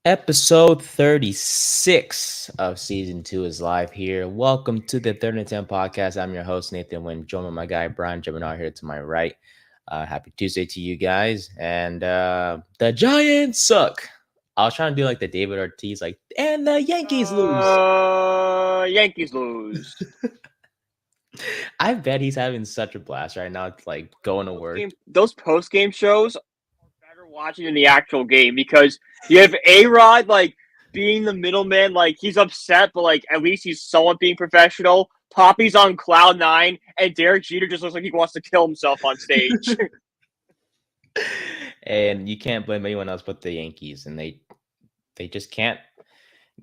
Episode 36 of season 2 is live here. Welcome to the Third and 10 podcast. I'm your host, Nathan Nguyen, joined by my guy, Brian Germinaro, here to my right. Happy Tuesday to you guys. And the Giants suck. I was trying to do like the David Ortiz, like, and the Yankees lose. Yankees lose. I bet he's having such a blast right now, like going to work. Those post game shows are better watching than the actual game because you have A-Rod like being the middleman, like he's upset, but like at least he's somewhat being professional. Poppy's on cloud nine, and Derek Jeter just looks like he wants to kill himself on stage. And you can't blame anyone else but the Yankees, and they just can't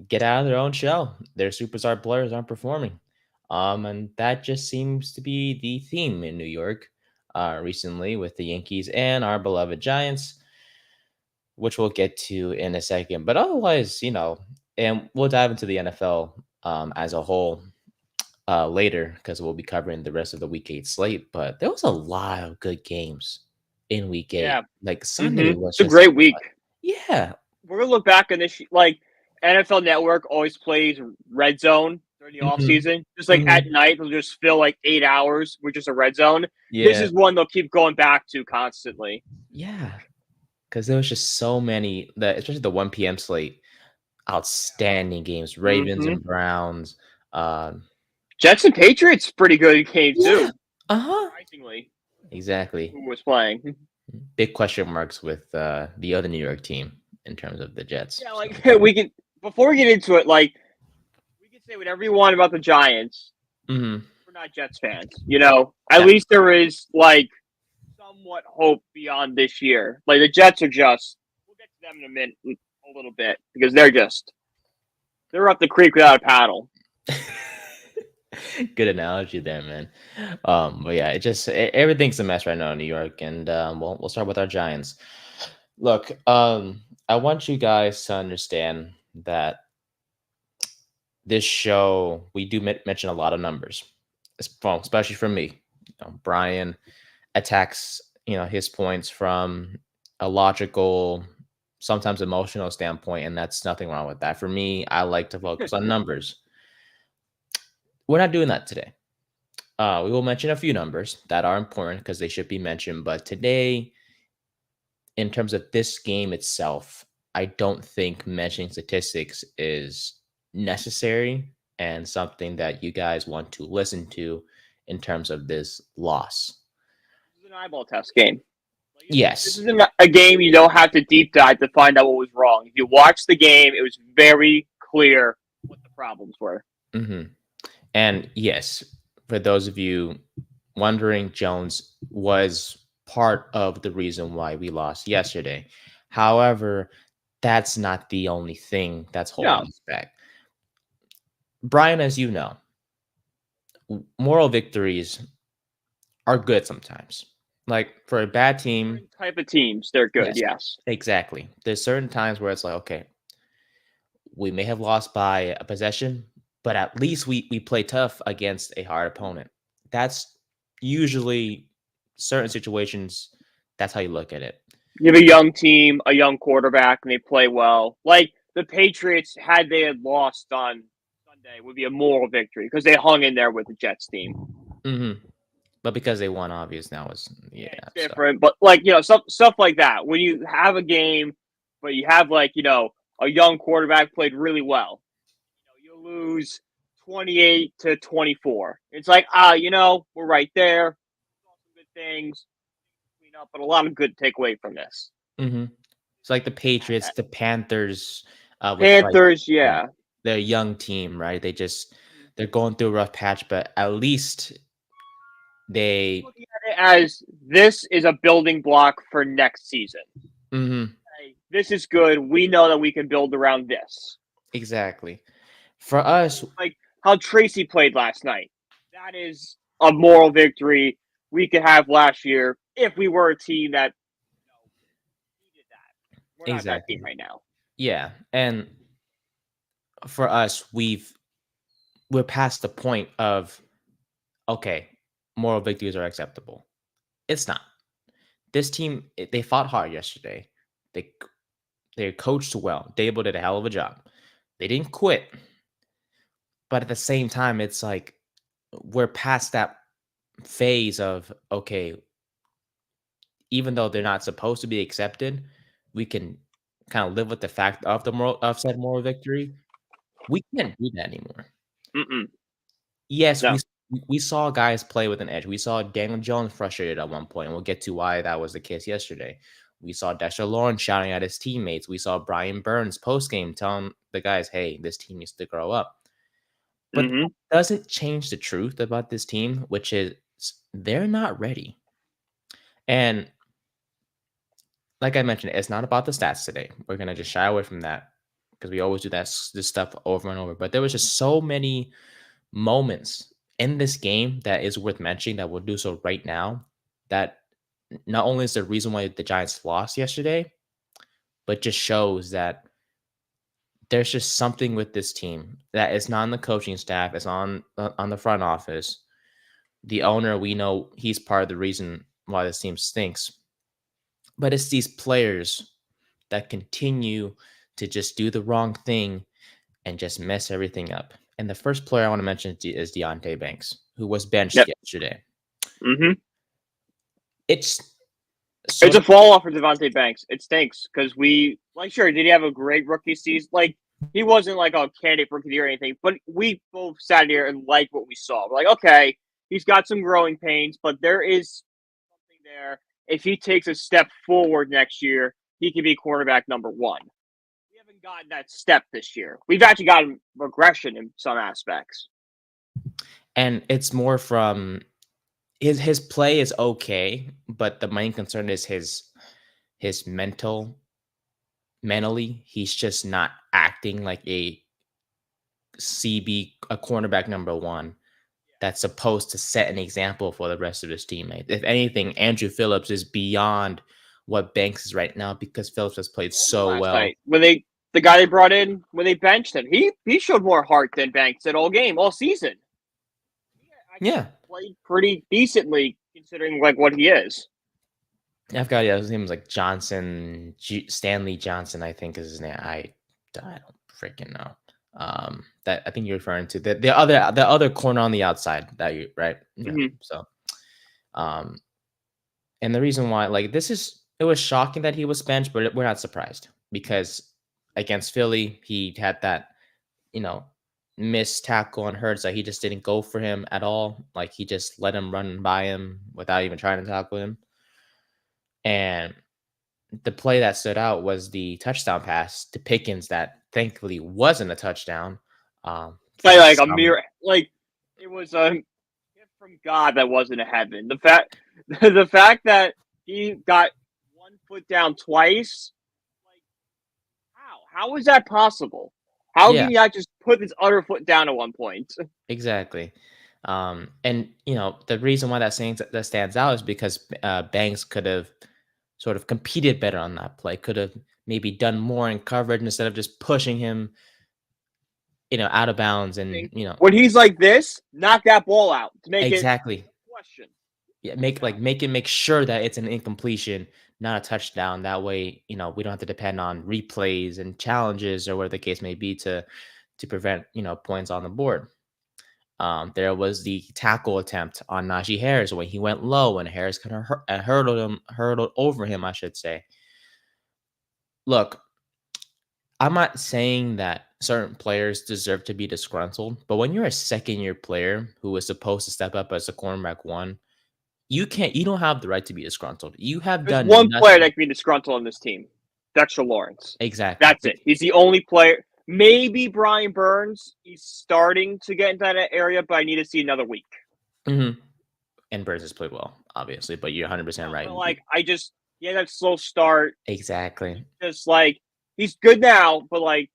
get out of their own shell. Their superstar players aren't performing. And that just seems to be the theme in New York recently with the Yankees and our beloved Giants, which we'll get to in a second. But otherwise, and we'll dive into the NFL as a whole later because we'll be covering the rest of the Week 8 slate. But there was a lot of good games in Week 8. Yeah. Like Sunday was It's a just great week. Yeah. We're gonna look back on this like NFL Network always plays Red Zone during the off season. Just like at night, they'll just fill like 8 hours with just a red zone. Yeah. This is one they'll keep going back to constantly. Yeah. Because there was just so many, especially the 1 p.m. slate, outstanding games. Ravens and Browns. Jets and Patriots, pretty good game too. Surprisingly. Exactly. Who was playing? Big question marks with the other New York team in terms of the Jets. Yeah, like we can, before we get into it, like we can say whatever you want about the Giants. We're not Jets fans, At least there is like somewhat hope beyond this year. Like the Jets are just, we'll get to them in a minute, a little bit, because they're up the creek without a paddle. Good analogy there, man. But yeah, everything's a mess right now in New York, and we'll start with our Giants. Look, I want you guys to understand that this show, we do mention a lot of numbers, especially from me. Brian attacks, his points from a logical, sometimes emotional standpoint, and that's nothing wrong with that. For me, I like to focus on numbers. We're not doing that today. We will mention a few numbers that are important because they should be mentioned, but today, in terms of this game itself, I don't think mentioning statistics is necessary and something that you guys want to listen to in terms of this loss. This is an eyeball test game. Yes. This isn't a game you don't have to deep dive to find out what was wrong. If you watch the game, it was very clear what the problems were. And yes, for those of you wondering, Jones was part of the reason why we lost yesterday. However, that's not the only thing that's holding us back. Brian, as you know, moral victories are good sometimes. Like for a bad team, certain type of teams, they're good. Yes, exactly. There's certain times where it's like, okay, we may have lost by a possession, but at least we play tough against a hard opponent. That's usually certain situations. That's how you look at it. You have a young team, a young quarterback, and they play well. Like the Patriots, had they had lost on Sunday, would be a moral victory because they hung in there with the Jets team. But because they won, obvious now is it's different. So. But like stuff like that. When you have a game, but you have like a young quarterback played really well, you lose 28-24. It's like we're right there. Some good things. Up, but a lot of good takeaway from this. It's like the Patriots, the Panthers. Panthers, yeah. They're a young team, right? They're going through a rough patch, but at least they look at it as this is a building block for next season. This is good. We know that we can build around this. Exactly. For us, like how Tracy played last night. That is a moral victory we could have last year if we were a team that needed that. We're not that team right now. Yeah, and for us, we're past the point of okay, moral victories are acceptable. It's not. This team, they fought hard yesterday. They coached well. Dable did a hell of a job. They didn't quit. But at the same time, it's like we're past that phase of, okay, even though they're not supposed to be accepted, we can kind of live with the fact of the said moral victory. We can't do that anymore. Mm-mm. Yes, No. we saw guys play with an edge. We saw Daniel Jones frustrated at one point, and we'll get to why that was the case yesterday. We saw Dexter Lawrence shouting at his teammates. We saw Brian Burns post-game telling the guys, hey, this team needs to grow up. But Mm-hmm. that doesn't change the truth about this team, which is they're not ready. And like I mentioned, it's not about the stats today. We're gonna just shy away from that because we always do this stuff over and over. But there was just so many moments in this game that is worth mentioning that we'll do so right now. That not only is the reason why the Giants lost yesterday, but just shows that there's just something with this team that is not on the coaching staff, it's on the front office. The owner, we know he's part of the reason why this team stinks. But it's these players that continue to just do the wrong thing and just mess everything up. And the first player I want to mention is Deontay Banks, who was benched Yep. yesterday. Mm-hmm. It's a fall off for Devontae Banks. It stinks because sure, did he have a great rookie season? Like, he wasn't like a candidate for rookie of the year or anything, but we both sat here and liked what we saw. We're like, okay, he's got some growing pains, but there is something there. If he takes a step forward next year, he could be quarterback number one. We haven't gotten that step this year. We've actually gotten regression in some aspects. And it's more from his play is okay, but the main concern is his mentally, he's just not acting like a cornerback number one that's supposed to set an example for the rest of his teammates. If anything, Andrew Phillips is beyond what Banks is right now because Phillips has played so well. Night, the guy they brought in when they benched him, he showed more heart than Banks did all season. Yeah, played pretty decently considering like what he is. I forgot. Yeah, his name was like Johnson, Stanley Johnson, I think is his name. I don't freaking know. That I think you're referring to the other corner on the outside that you right. Yeah. Mm-hmm. So, and the reason why it was shocking that he was benched, but we're not surprised because against Philly he had that missed tackle on Hurts that he just didn't go for him at all. Like he just let him run by him without even trying to tackle him. And the play that stood out was the touchdown pass to Pickens that thankfully wasn't a touchdown. Like a mirror, like it was a gift from God that wasn't a heaven. The fact that he got 1 foot down twice, like how is that possible? How can you not just put this other foot down at one point? Exactly. And the reason why that stands out is because Banks could have sort of competed better on that play, could have maybe done more in coverage instead of just pushing him, out of bounds. And when he's like this, knock that ball out to make exactly. it question. Yeah, make sure that it's an incompletion, not a touchdown. That way, we don't have to depend on replays and challenges or whatever the case may be to prevent points on the board. There was the tackle attempt on Najee Harris when he went low and Harris kind of hurdled over him, I should say. Look, I'm not saying that certain players deserve to be disgruntled, but when you're a second-year player who is supposed to step up as a cornerback one, you don't have the right to be disgruntled. There's done one player that can be disgruntled on this team, Dexter Lawrence. Exactly. That's it. He's the only player. Maybe Brian Burns. He's starting to get into that area, but I need to see another week. Mm-hmm. And Burns has played well, obviously, but you're 100% right. But he had that slow start. Exactly. Just he's good now, but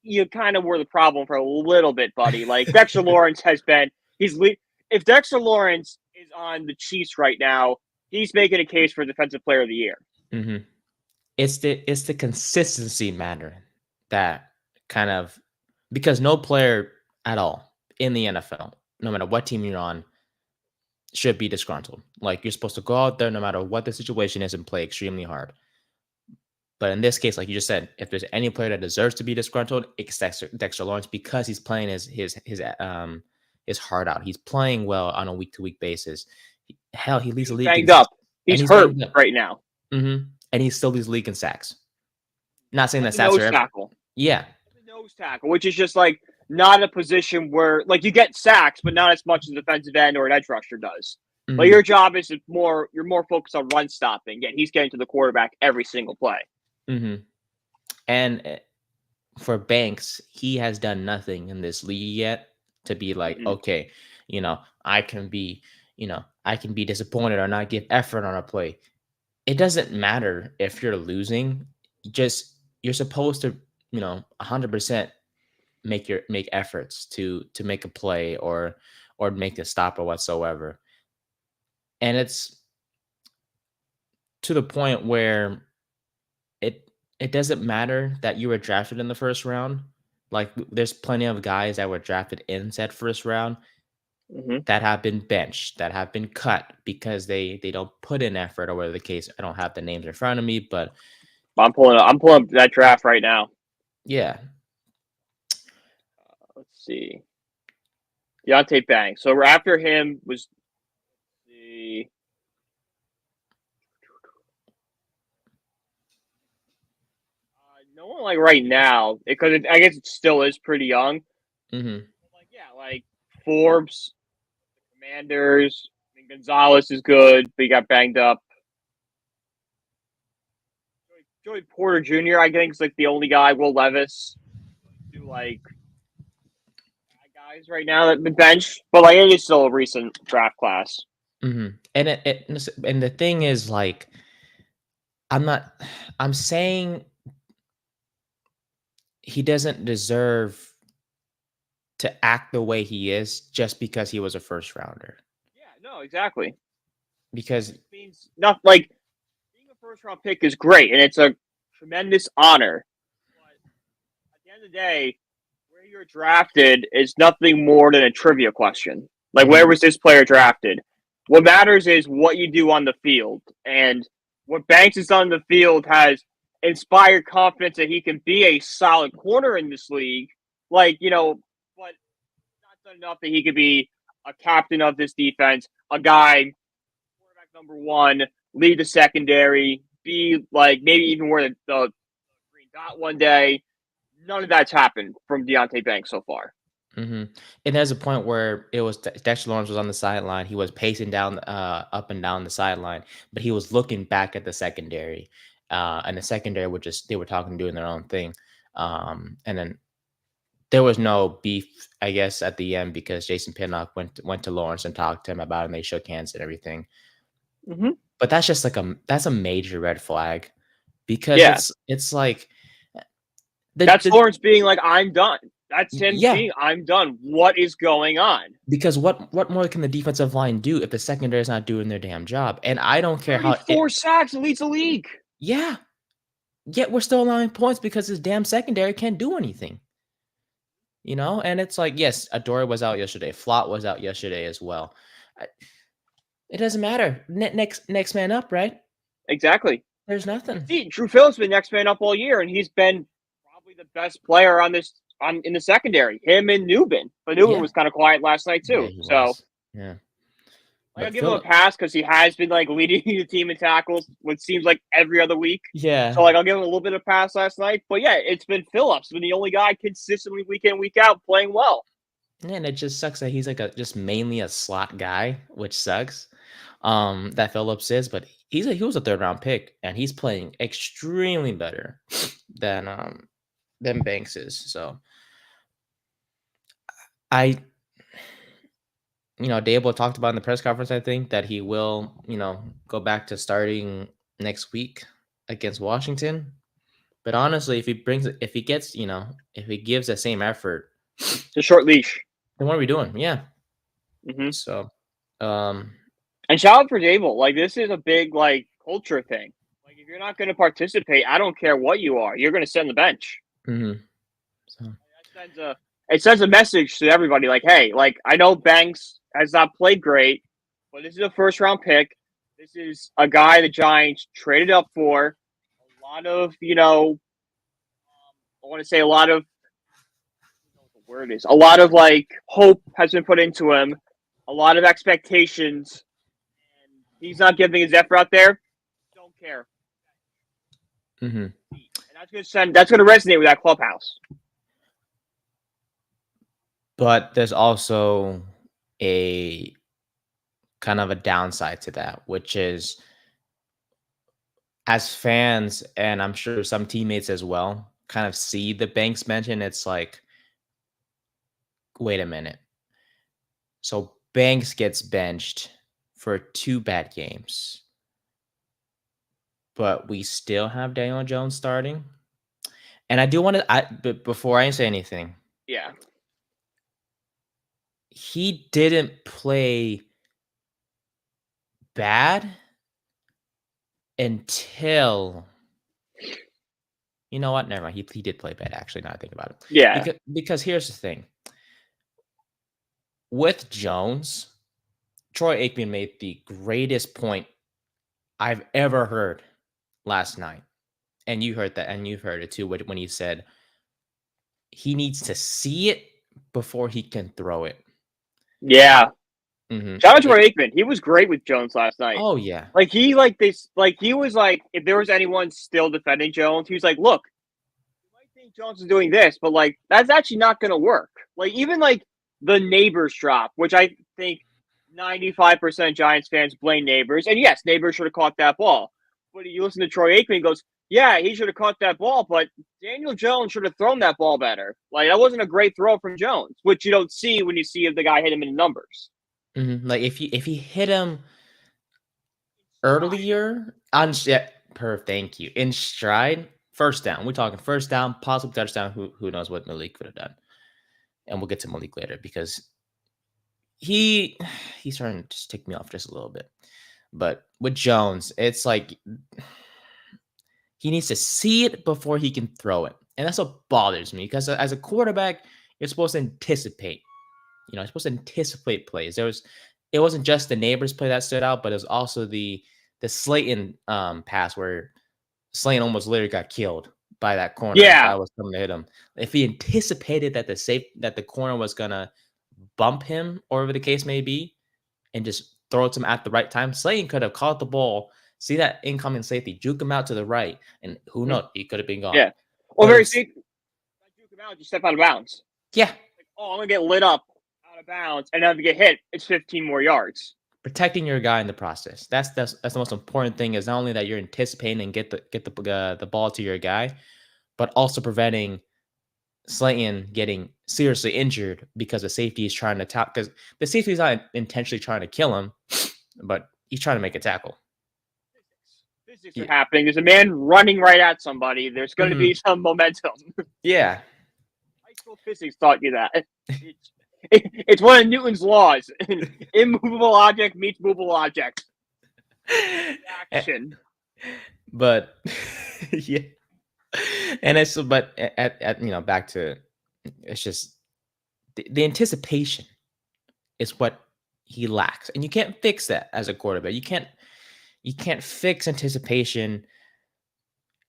you kind of were the problem for a little bit, buddy. Dexter Lawrence has been. If Dexter Lawrence is on the Chiefs right now, he's making a case for Defensive Player of the Year. Mm-hmm. It's the consistency matter that kind of, because no player at all in the NFL, no matter what team you're on, should be disgruntled. You're supposed to go out there no matter what the situation is and play extremely hard. But in this case, like you just said, if there's any player that deserves to be disgruntled, it's Dexter Lawrence because he's playing his heart out. He's playing well on a week-to-week basis. Hell, he leads the league banged up. and He's he's hurt banged up. right now. And he still leads the league in sacks. Not saying that That's sacks a nose tackle. Yeah. Nose tackle, which is just like not a position where like you get sacks, but not as much as a defensive end or an edge rusher does. Like your job is you're more focused on run stopping. Yet he's getting to the quarterback every single play. And for Banks, he has done nothing in this league yet to be like, okay, I can be disappointed or not give effort on a play. It doesn't matter if you're losing. You're supposed to, 100% make efforts to make a play or make a stop or whatsoever. And it's to the point where it doesn't matter that you were drafted in the first round. Like there's plenty of guys that were drafted in said first round that have been benched, that have been cut because they don't put in effort or whatever the case. I don't have the names in front of me, but I'm pulling that draft right now. Yeah. Let's see. Deontay Banks. So after him was the no one like right now because I guess it still is pretty young. Like Forbes, Commanders. I mean, Gonzalez is good, but he got banged up. Joey Porter Jr. I think is like the only guy. Will Levis do like guys right now that have been benched, but like it is still a recent draft class. And and the thing is, like, I'm saying he doesn't deserve to act the way he is just because he was a first rounder. Yeah, no, exactly. Because it means not like being a first round pick is great and it's a tremendous honor. But at the end of the day, where you're drafted is nothing more than a trivia question. Like, where was this player drafted? What matters is what you do on the field. And what Banks has done on the field has inspired confidence that he can be a solid corner in this league. Like, but not done enough that he could be a captain of this defense, a guy, quarterback number one, lead the secondary, be like maybe even wear the green dot one day. None of that's happened from Deontay Banks so far. And there's a point where it was Dexter Lawrence was on the sideline. He was pacing down, up and down the sideline, but he was looking back at the secondary. And the secondary they were talking, doing their own thing. And then there was no beef, I guess, at the end because Jason Pinnock went to Lawrence and talked to him about it, and they shook hands and everything. But that's just like that's a major red flag because it's like that's Lawrence being like, I'm done. That's him being, I'm done. What is going on? Because what more can the defensive line do if the secondary is not doing their damn job? And I don't care how 4 sacks and leads the league. Yeah. Yet we're still allowing points because his damn secondary can't do anything. And it's like, yes, Adore was out yesterday. Flott was out yesterday as well. It doesn't matter. Next man up, right? Exactly. There's nothing. See, Drew Phillips been next man up all year, and he's been probably the best player in the secondary. Him and Nguyen. But Nguyen was kind of quiet last night too. I'll give him a pass because he has been like leading the team in tackles, what seems like every other week. Yeah. So I'll give him a little bit of pass last night. But yeah, it's been Phillips, been the only guy consistently week in, week out playing well. And it just sucks that he's like just mainly a slot guy, which sucks. That Phillips is, but he was a 3rd round pick, and he's playing extremely better than Banks is. So Dable talked about in the press conference, I think, that he will, go back to starting next week against Washington. But honestly, if he gives the same effort, it's a short leash. Then what are we doing? Yeah. So, and shout out for Dable. Like, this is a big like culture thing. Like, if you're not going to participate, I don't care what you are. You're going to sit on the bench. So it sends a message to everybody. Like, hey, like I know Banks has not played great, but this is a 1st round pick. This is a guy the Giants traded up for. A lot of, you know, I want to say a lot of, the word is, a lot of like hope has been put into him, a lot of expectations, and he's not giving his effort out there. Don't care. Mm-hmm. And that's gonna resonate with that clubhouse. But there's also a kind of a downside to that, which is as fans, and I'm sure some teammates as well, kind of see the Banks mention. It's like, wait a minute. So Banks gets benched for 2 bad games, but we still have Daniel Jones starting. And I do want to, but before I say anything, Yeah. he didn't play bad until, you know what? Never mind. He did play bad, actually, now I think about it. Yeah. Because here's the thing. With Jones, Troy Aikman made the greatest point I've ever heard last night. And you heard that, and you've heard it too, when he said he needs to see it before he can throw it. Yeah. Mm-hmm. Shout out to Troy Aikman. He was great with Jones last night. Oh yeah. Like he was like, if there was anyone still defending Jones, he was like, look, you might think Jones is doing this, but like that's actually not gonna work. Like even like the Neighbors drop, which I think 95% Giants fans blame Neighbors. And yes, Neighbors should have caught that ball. But you listen to Troy Aikman, he goes, yeah, he should have caught that ball, but Daniel Jones should have thrown that ball better. Like that wasn't a great throw from Jones, which you don't see when you see if the guy hit him in numbers. Mm-hmm. Like if he hit him earlier on, thank you, in stride, first down. We're talking first down, possible touchdown. Who knows what Malik could have done? And we'll get to Malik later because he's starting to just tick me off just a little bit. But with Jones, it's like he needs to see it before he can throw it. And that's what bothers me because as a quarterback, you're supposed to anticipate. You're supposed to anticipate plays. It wasn't just the Neighbors play that stood out, but it was also the Slayton pass where Slayton almost literally got killed by that corner. Yeah. I was coming to hit him. If he anticipated that the corner was gonna bump him, or whatever the case may be, and just throw it to him at the right time, Slayton could have caught the ball, see that incoming safety, juke him out to the right, and who knows, he could have been gone. Yeah. Or very safe. Juke him out, just step out of bounds. Yeah. Like, I'm gonna get lit up out of bounds, and then to get hit, it's 15 more yards. Protecting your guy in the process. That's the most important thing. Is not only that you're anticipating and get the ball to your guy, but also preventing Slayton getting seriously injured because the safety is trying to tap. Because the safety is not intentionally trying to kill him, but he's trying to make a tackle. Physics are happening. There's a man running right at somebody. There's going to be some momentum. Yeah. High school physics taught you that. It's one of Newton's laws. Immovable object meets movable object. Action. But yeah. And it's but at back to, it's just the anticipation is what he lacks, and you can't fix that as a quarterback. You can't fix anticipation,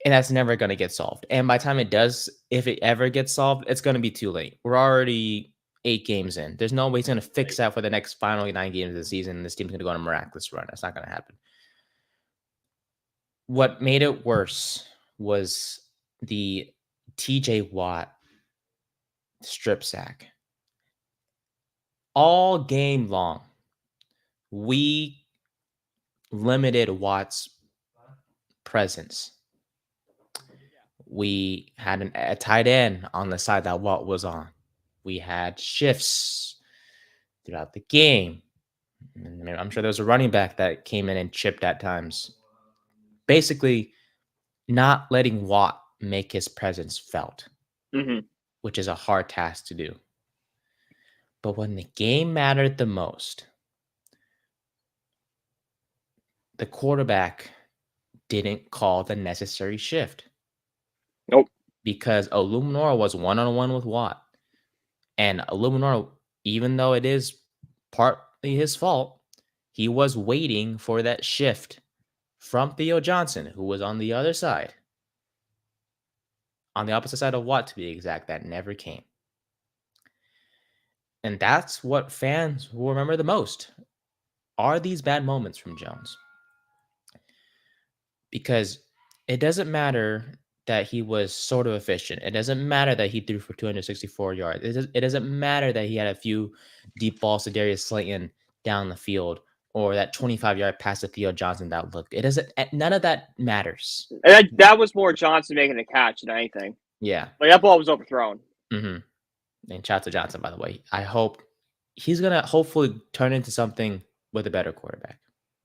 and that's never going to get solved. And by the time it does, if it ever gets solved, it's going to be too late. We're already 8 games in. There's no way he's going to fix that for the next final 9 games of the season. This team's going to go on a miraculous run. That's not going to happen. What made it worse was the TJ Watt strip sack. All game long, we limited Watt's presence. We had a tight end on the side that Watt was on. We had shifts throughout the game. I'm sure there was a running back that came in and chipped at times. Basically, not letting Watt make his presence felt, which is a hard task to do. But when the game mattered the most, the quarterback didn't call the necessary shift. Nope. Because Illuminor was one-on-one with Watt. And Illuminor, even though it is partly his fault, he was waiting for that shift from Theo Johnson, who was on the other side. On the opposite side of what, to be exact, that never came. And that's what fans will remember the most, are these bad moments from Jones. Because it doesn't matter that he was sort of efficient. It doesn't matter that he threw for 264 yards. It doesn't matter that he had a few deep balls to Darius Slayton down the field, or that 25-yard pass to Theo Johnson that looked. It doesn't. None of that matters. And that was more Johnson making a catch than anything. Yeah. Like, that ball was overthrown. Mm-hmm. And shout out to Johnson, by the way. I hope he's going to hopefully turn into something with a better quarterback.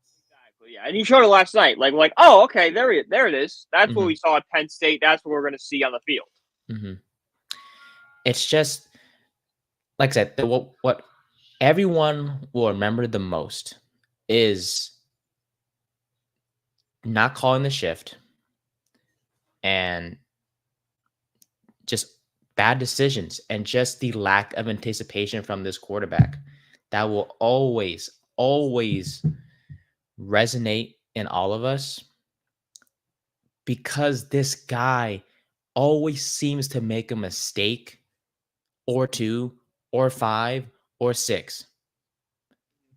Exactly, yeah. And he showed it last night. Like, oh, okay, there it is. That's what we saw at Penn State. That's what we're going to see on the field. Mm-hmm. It's just, like I said, what everyone will remember the most is not calling the shift and just bad decisions and just the lack of anticipation from this quarterback that will always resonate in all of us, because this guy always seems to make a mistake or two or five or six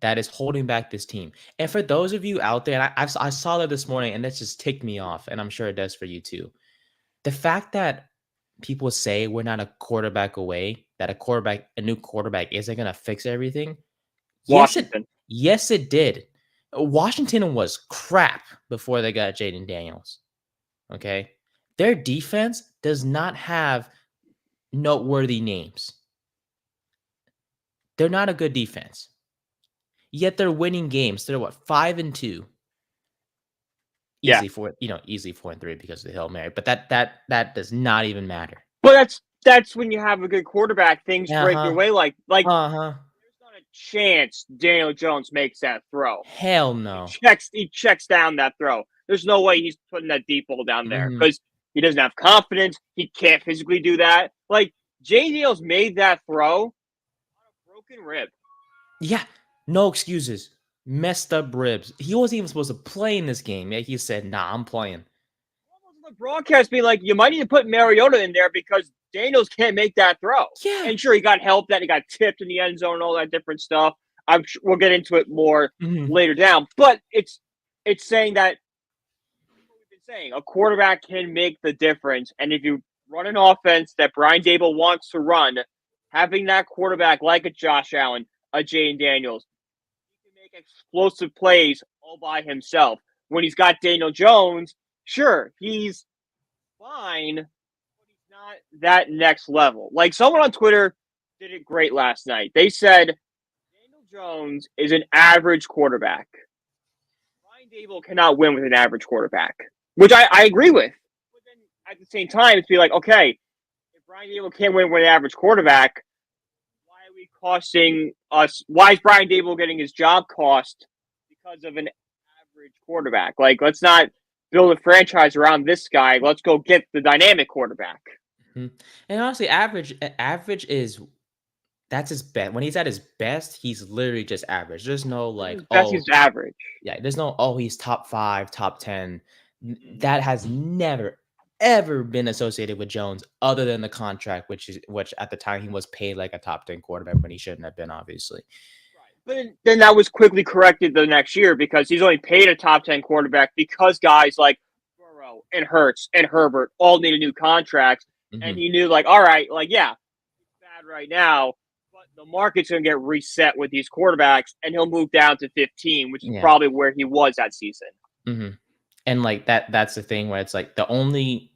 that is holding back this team. And for those of you out there, and I saw that this morning, and that just ticked me off, and I'm sure it does for you too. The fact that people say we're not a quarterback away, that a new quarterback isn't going to fix everything. Washington. Yes, it did. Washington was crap before they got Jaden Daniels. Okay. Their defense does not have noteworthy names. They're not a good defense. Yet they're winning games. They're 5-2. Easily 4-3 because of the Hail Mary. But that does not even matter. But that's when you have a good quarterback, things break your way. Like there's not a chance Daniel Jones makes that throw. Hell no. He checks down that throw. There's no way he's putting that deep ball down there because he doesn't have confidence. He can't physically do that. Like, Jay Daniels made that throw on a broken rib. Yeah, no excuses. Messed up ribs. He wasn't even supposed to play in this game. Yeah, he said, "Nah, I'm playing." The broadcast being like, you might need to put Mariota in there because Daniels can't make that throw. Yeah. And sure, he got help that he got tipped in the end zone and all that different stuff. I'm sure we'll get into it more later down. But it's saying that what we've been saying, a quarterback can make the difference. And if you run an offense that Brian Daboll wants to run, having that quarterback like a Josh Allen, a Jaden Daniels, he can make explosive plays all by himself. When he's got Daniel Jones, sure, he's fine, but he's not that next level. Like, someone on Twitter did it great last night. They said Daniel Jones is an average quarterback. Brian Daboll cannot win with an average quarterback, which I agree with. But then at the same time, it's be like, okay, if Brian Daboll can't win with an average quarterback, why are we costing us? Why is Brian Daboll getting his job cost because of an average quarterback? Like, let's not build a franchise around this guy. Let's go get the dynamic quarterback. And honestly, average is that's his best. When he's at his best, he's literally just average. There's no he's average. Yeah, there's no he's top 5, top 10. That has never ever been associated with Jones, other than the contract, which at the time he was paid like a top 10 quarterback when he shouldn't have been, obviously. But then that was quickly corrected the next year because he's only paid a top 10 quarterback because guys like Burrow and Hurts and Herbert all needed new contracts. And he knew, like, all right, like, yeah, it's bad right now, but the market's going to get reset with these quarterbacks, and he'll move down to 15, which is probably where he was that season. And like that's the thing where it's like the only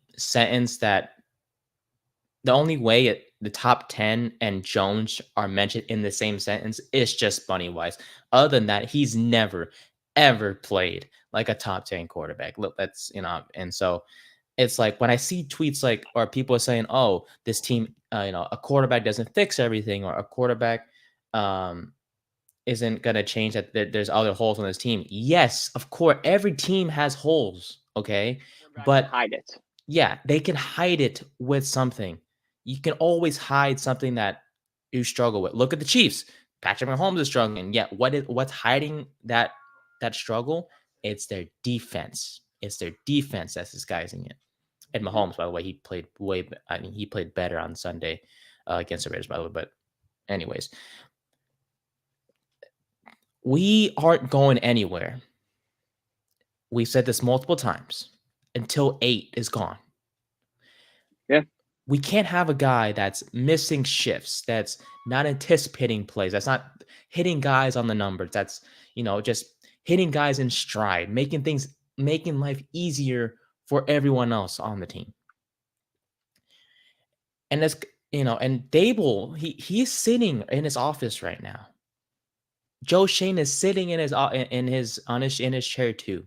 way the top 10 and Jones are mentioned in the same sentence is just money wise. Other than that, he's never ever played like a top 10 quarterback. Look, that's and so it's like when I see tweets like, or people are saying, "Oh, this team, a quarterback doesn't fix everything, or a quarterback isn't gonna change that. There's other holes on this team." Yes, of course, every team has holes. Okay, but hide it. Yeah, they can hide it with something. You can always hide something that you struggle with. Look at the Chiefs. Patrick Mahomes is struggling. Yeah, what's hiding that struggle? It's their defense. It's their defense that's disguising it. And Mahomes, by the way, he played he played better on Sunday against the Raiders, by the way. But anyways, we aren't going anywhere. We've said this multiple times until 8 is gone. Yeah. We can't have a guy that's missing shifts, that's not anticipating plays, that's not hitting guys on the numbers, that's, just hitting guys in stride, making life easier for everyone else on the team. And that's, and Dable, he's sitting in his office right now. Joe Shane is sitting in his chair too.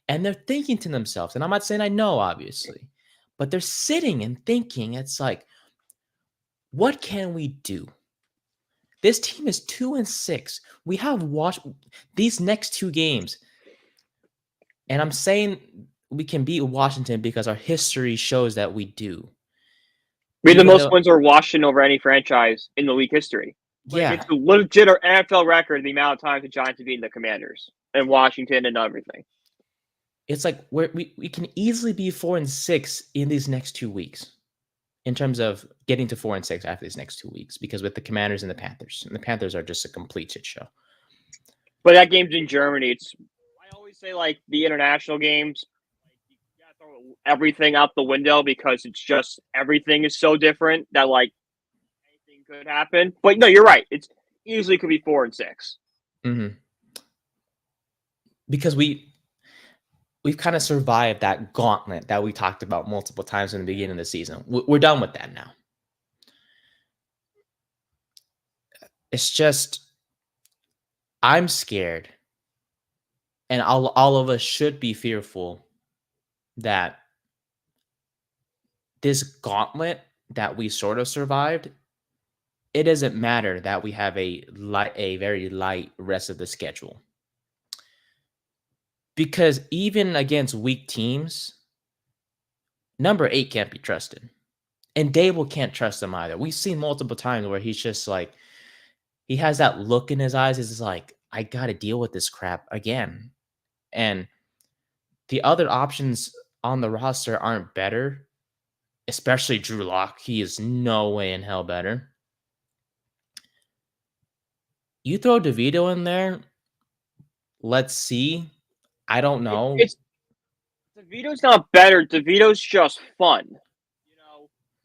And they're thinking to themselves, and I'm not saying I know, obviously, but they're sitting and thinking, it's like, what can we do? This team is 2-6. We have watched these next 2 games. And I'm saying we can beat Washington because our history shows that we do. We had the most wins over Washington over any franchise in the league history. Yeah. It's a legit NFL record, the amount of times the Giants have beaten the Commanders and Washington and everything. It's like we can easily be 4-6 in these next 2 weeks in terms of getting to 4-6 after these next 2 weeks, because with the Commanders and the Panthers are just a complete shit show. But that game's in Germany. I always say, like, the international games, you gotta throw everything out the window because it's just everything is so different that, like, anything could happen. But no, you're right. It's easily could be 4-6. Mm-hmm. Because we've kind of survived that gauntlet that we talked about multiple times in the beginning of the season. We're done with that now. It's just, I'm scared, and all of us should be fearful that this gauntlet that we sort of survived, it doesn't matter that we have a very light rest of the schedule. Because even against weak teams, number 8 can't be trusted. And Dable can't trust him either. We've seen multiple times where he's just like, he has that look in his eyes. It's like, I got to deal with this crap again. And the other options on the roster aren't better, especially Drew Lock. He is no way in hell better. You throw DeVito in there, let's see. I don't know. DeVito's not better. DeVito's just fun.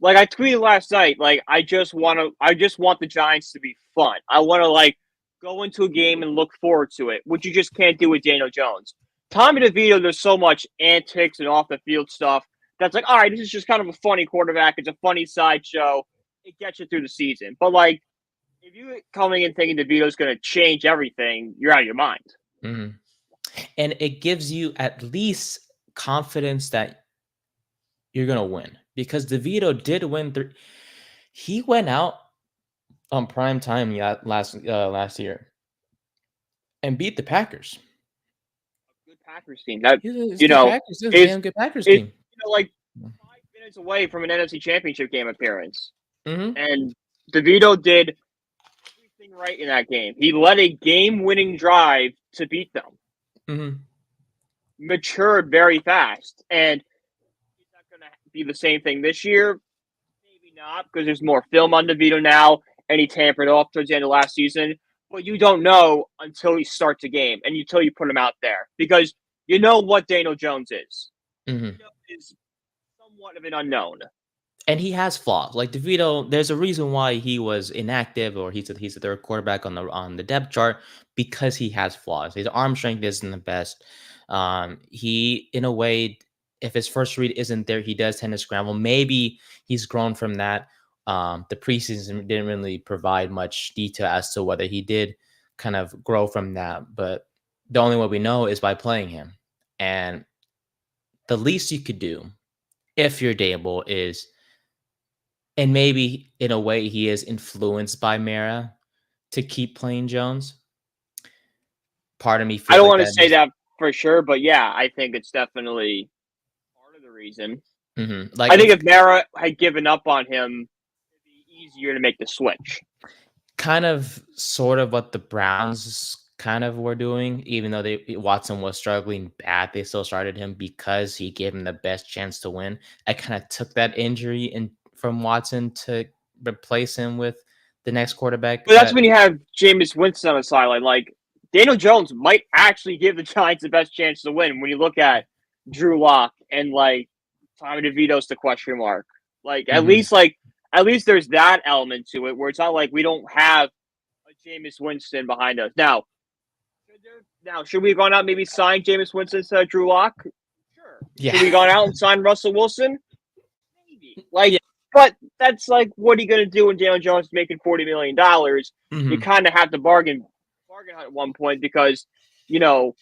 Like I tweeted last night, like I just want the Giants to be fun. I want to like go into a game and look forward to it, which you just can't do with Daniel Jones. Tommy DeVito, there's so much antics and off the field stuff that's like, all right, this is just kind of a funny quarterback. It's a funny sideshow. It gets you through the season. But like, if you coming in thinking DeVito's going to change everything, you're out of your mind. Mm-hmm. And it gives you at least confidence that you're going to win, because DeVito did win. He went out on prime time last year and beat the Packers. A good Packers team. That good Packers team. Like 5 minutes away from an NFC Championship game appearance. Mm-hmm. And DeVito did everything right in that game. He led a game-winning drive to beat them. Mm-hmm. Matured very fast, and he's not going to be the same thing this year. Maybe not, because there's more film on DeVito now, and he tampered off towards the end of last season. But you don't know until he starts a game and until you put him out there, because you know what Daniel Jones is. Mm-hmm. Is somewhat of an unknown. And he has flaws. Like DeVito, there's a reason why he was inactive, or he's the third quarterback on the depth chart, because he has flaws. His arm strength isn't the best. He, in a way, if his first read isn't there, he does tend to scramble. Maybe he's grown from that. The preseason didn't really provide much detail as to whether he did kind of grow from that. But the only way we know is by playing him. And the least you could do, if you're Dable, is, and maybe in a way he is influenced by Mara to keep playing Jones. Part of me feels I don't want to say that for sure, but yeah, I think it's definitely part of the reason. Mm-hmm. I think if Mara had given up on him, it'd be easier to make the switch. Kind of, sort of what the Browns kind of were doing, even though Watson was struggling bad, they still started him because he gave him the best chance to win. I kind of took that injury and from Watson to replace him with the next quarterback. But that's when you have Jameis Winston on the sideline. Like, Daniel Jones might actually give the Giants the best chance to win when you look at Drew Lock and like Tommy DeVito's the question mark. Like at least there's that element to it where it's not like we don't have a Jameis Winston behind us. Now, should we have gone out maybe sign Jameis Winston instead of Drew Lock? Sure. Yeah. Should we gone out and sign Russell Wilson? Maybe. Like, but that's like, what are you going to do when Daniel Jones is making $40 million? You kind of have to bargain at one point because, you know,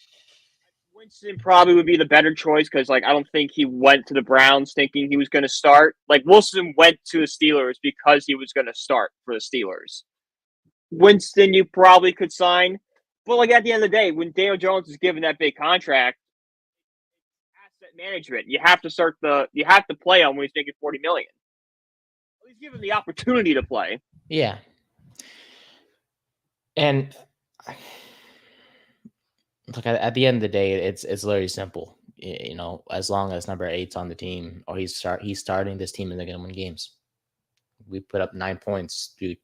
Winston probably would be the better choice because, like, I don't think he went to the Browns thinking he was going to start. Like, Wilson went to the Steelers because he was going to start for the Steelers. Winston, you probably could sign. But, like, at the end of the day, when Daniel Jones is given that big contract, asset management, you have to play on when he's making $40 million. At least give him the opportunity to play. Yeah. And look, at the end of the day, it's literally simple. You know, as long as number 8's on the team or he's starting this team and they're going to win games. We put up 9 points through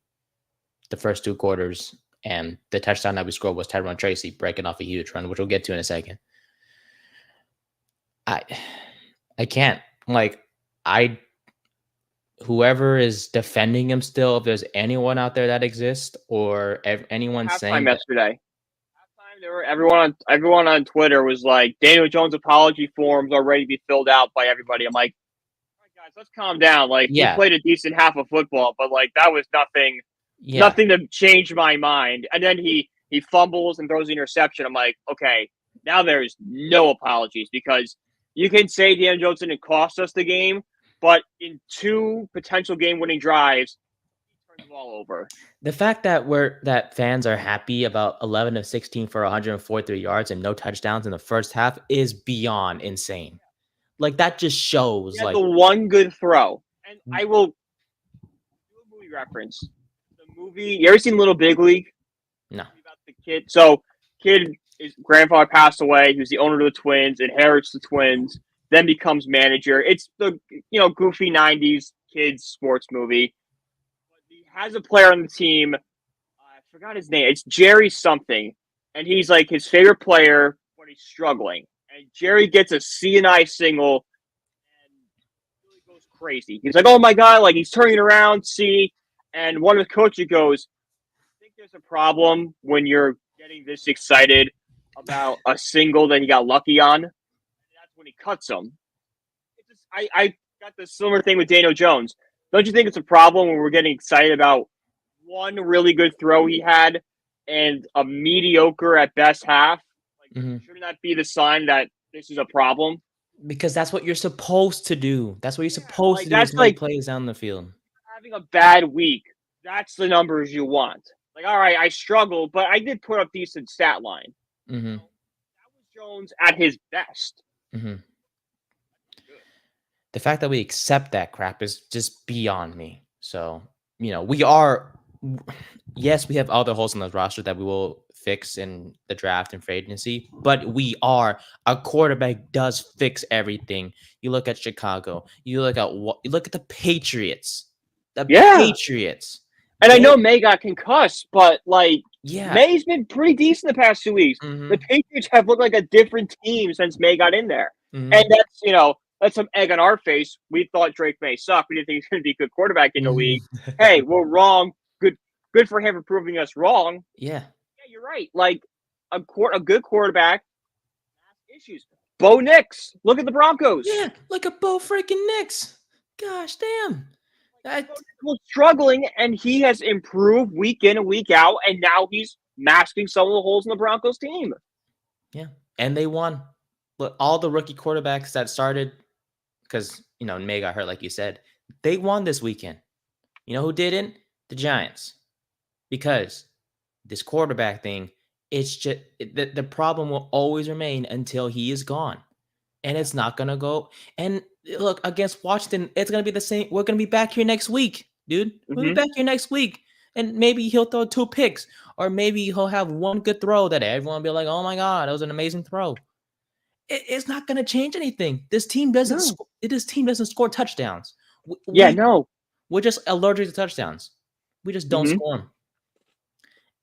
the first 2 quarters, and the touchdown that we scored was Tyrone Tracy breaking off a huge run, which we'll get to in a second. I can't, like, whoever is defending him still, if there's anyone out there that exists or anyone saying yesterday. Everyone on Twitter was like, Daniel Jones apology forms are ready to be filled out by everybody. I'm like, all right, guys, let's calm down. Like, we played a decent half of football, but like that was nothing to change my mind. And then he fumbles and throws the interception. I'm like, okay, now there's no apologies because you can say Daniel Jones didn't cost us the game, but in 2 potential game-winning drives, he turned the ball over. The fact that fans are happy about 11 of 16 for 143 yards and no touchdowns in the first half is beyond insane. Like, that just shows like the one good throw. And I will do a movie reference. The movie, you ever seen Little Big League? No. About the kid. So, his grandfather passed away. He was the owner of the Twins, inherits the Twins, then becomes manager. It's the goofy 90s kids sports movie. He has a player on the team. I forgot his name. It's Jerry something. And he's like his favorite player, but he's struggling. And Jerry gets a C&I single and really goes crazy. He's like, oh my God, like he's turning around, see. And one of the coaches goes, I think there's a problem when you're getting this excited about a single that he got lucky on. And that's when he cuts him. I got the similar thing with Daniel Jones. Don't you think it's a problem when we're getting excited about one really good throw he had and a mediocre at best half? Like, shouldn't that be the sign that this is a problem? Because that's what you're supposed to do. That's what you're supposed to do. That's like plays down the field. Having a bad week, that's the numbers you want. Like, all right, I struggled, but I did put up decent stat line. That was Jones at his best. The fact that we accept that crap is just beyond me. So, yes, we have other holes in the roster that we will fix in the draft and free agency, but a quarterback does fix everything. You look at Chicago, you look at the Patriots. Patriots. And I know May got concussed, but like, May's been pretty decent the past 2 weeks. The Patriots have looked like a different team since May got in there. And that's some egg on our face. We thought Drake May sucked. We didn't think he was going to be a good quarterback in the league. Hey, we're wrong. Good for him for proving us wrong. Yeah, you're right. Like a good quarterback has issues. Bo Nix. Look at the Broncos. Yeah, look at Bo freaking Nix. Gosh damn. Was struggling, and he has improved week in and week out, and now he's masking some of the holes in the Broncos team. Yeah, and they won. Look, all the rookie quarterbacks that started, because May got hurt, like you said, they won this weekend. You know who didn't? The Giants, because this quarterback thing, it's just the problem will always remain until he is gone, and it's not gonna go. And look, against Washington, it's gonna be the same. We're gonna be back here next week, dude. We'll be back here next week, and maybe he'll throw 2 picks, or maybe he'll have one good throw that everyone will be like, "Oh my god, that was an amazing throw." It's not going to change anything. This team doesn't. No. This team doesn't score touchdowns. Yeah, no. We're just allergic to touchdowns. We just don't score them.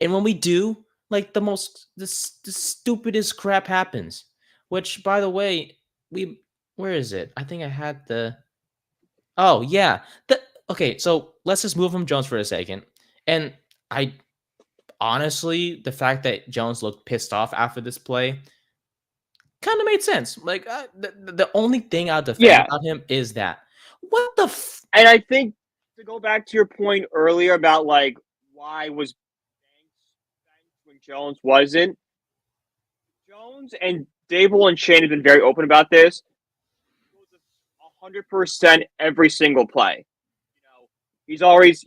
And when we do, like the stupidest crap happens. Which, by the way, where is it? I think I had the. Oh yeah. Okay, so let's just move from Jones for a second. And I honestly, the fact that Jones looked pissed off after this play kind of made sense. Like the only thing I'll defend about him is that what the. And I think to go back to your point earlier about like why was Banks when Jones wasn't. Jones and Dable and Shane have been very open about this. 100% every single play. He's always,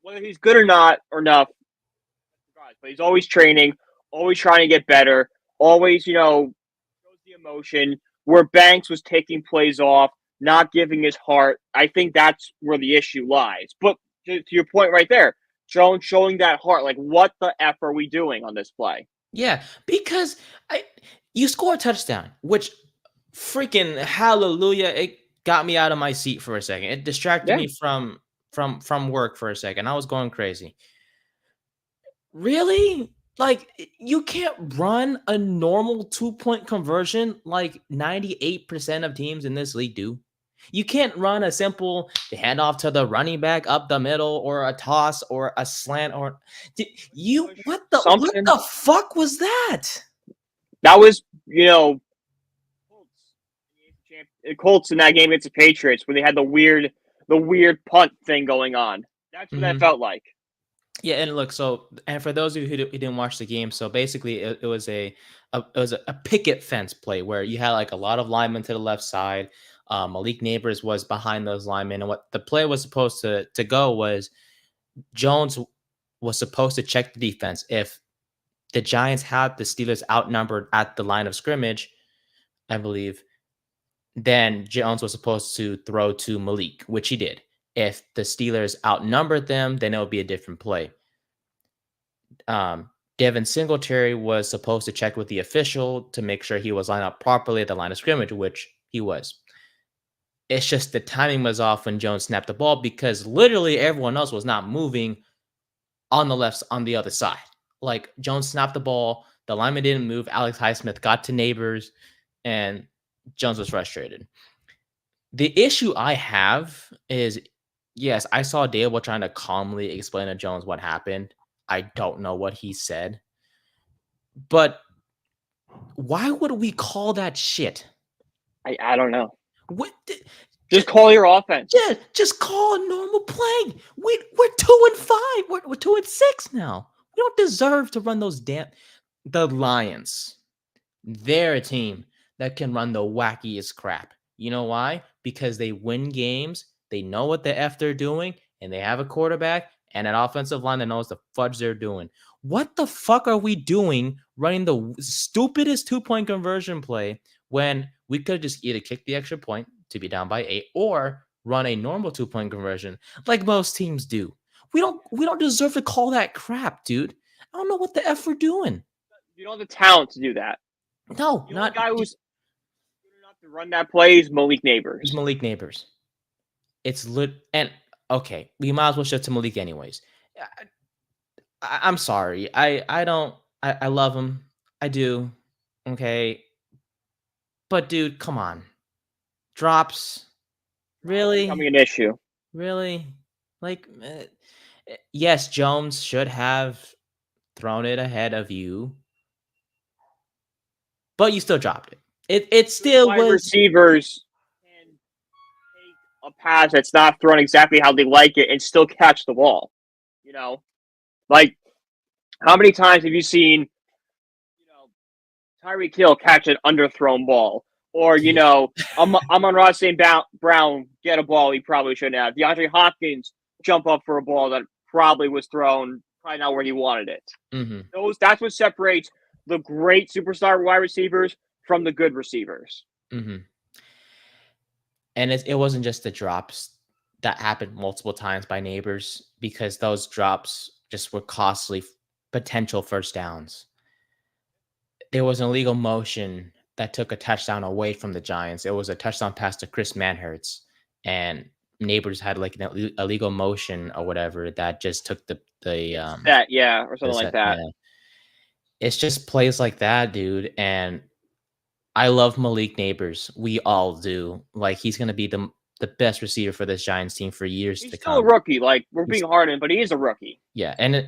whether he's good or not or enough, but he's always training, always trying to get better, always, shows the emotion. Where Banks was taking plays off, not giving his heart, I think that's where the issue lies. But to your point right there, Jones showing that heart, like what the F are we doing on this play? Yeah, because you score a touchdown, which freaking hallelujah, it got me out of my seat for a second. It distracted me from work for a second. I was going crazy. Really? Like you can't run a normal 2-point conversion like 98% of teams in this league do. You can't run a simple handoff to the running back up the middle, or a toss, or a slant, or what the fuck was that? That was, Colts in that game against the Patriots when they had the weird punt thing going on. That's what that felt like. Yeah, and look, and for those of you who didn't watch the game, so basically it was a picket fence play where you had like a lot of linemen to the left side. Malik Neighbors was behind those linemen, and what the play was supposed to go was Jones was supposed to check the defense. If the Giants had the Steelers outnumbered at the line of scrimmage, I believe, then Jones was supposed to throw to Malik, which he did. If the Steelers outnumbered them, then it would be a different play. Devin Singletary was supposed to check with the official to make sure he was lined up properly at the line of scrimmage, which he was. It's just the timing was off when Jones snapped the ball because literally everyone else was not moving on the other side. Like Jones snapped the ball, the lineman didn't move. Alex Highsmith got to Neighbors, and Jones was frustrated. The issue I have is, yes, I saw Dable trying to calmly explain to Jones what happened. I don't know what he said, but why would we call that shit? I don't know. What? Just call your offense. Yeah, just call a normal play. We're 2-5. We're 2-6 now. We don't deserve to run those the Lions. They're a team that can run the wackiest crap. You know why? Because they win games. They know what the F they're doing, and they have a quarterback and an offensive line that knows the fudge they're doing. What the fuck are we doing running the stupidest 2-point conversion play when we could just either kick the extra point to be down by 8 or run a normal 2-point conversion like most teams do? We don't deserve to call that crap, dude. I don't know what the F we're doing. You don't have the talent to do that. No, not the guy who's good enough to run that play is Malik Neighbors. It's Malik Neighbors. It's and okay, we might as well shift to Malik anyways. I'm sorry. I love him. I do. Okay. But dude, come on. Drops. Really? Becoming an issue. Really? Like, yes, Jones should have thrown it ahead of you, but you still dropped it. It still was. Receivers can take a pass that's not thrown exactly how they like it and still catch the ball. Like how many times have you seen, Tyreek Hill catch an underthrown ball? Or, Amon-Ra St. Brown get a ball he probably shouldn't have. DeAndre Hopkins jump up for a ball that probably was thrown, probably not where he wanted it. Mm-hmm. That's what separates the great superstar wide receivers from the good receivers. Mm-hmm. And it wasn't just the drops. that happened multiple times by Neighbors because those drops just were costly potential first downs. There was an illegal motion that took a touchdown away from the Giants. It was a touchdown pass to Chris Manhertz, and Neighbors had like an illegal motion or whatever that just took the Set, yeah, or the something like set. that. Yeah. It's just plays like that, dude. And I love Malik Neighbors. We all do. Like he's gonna be the best receiver for this Giants team for years He's to still a come. rookie. Like we're being hard on him, but he is a rookie. Yeah, and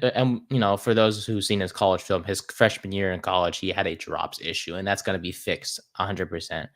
for those who've seen his college film, his freshman year in college, he had a drops issue, and that's gonna be fixed 100%.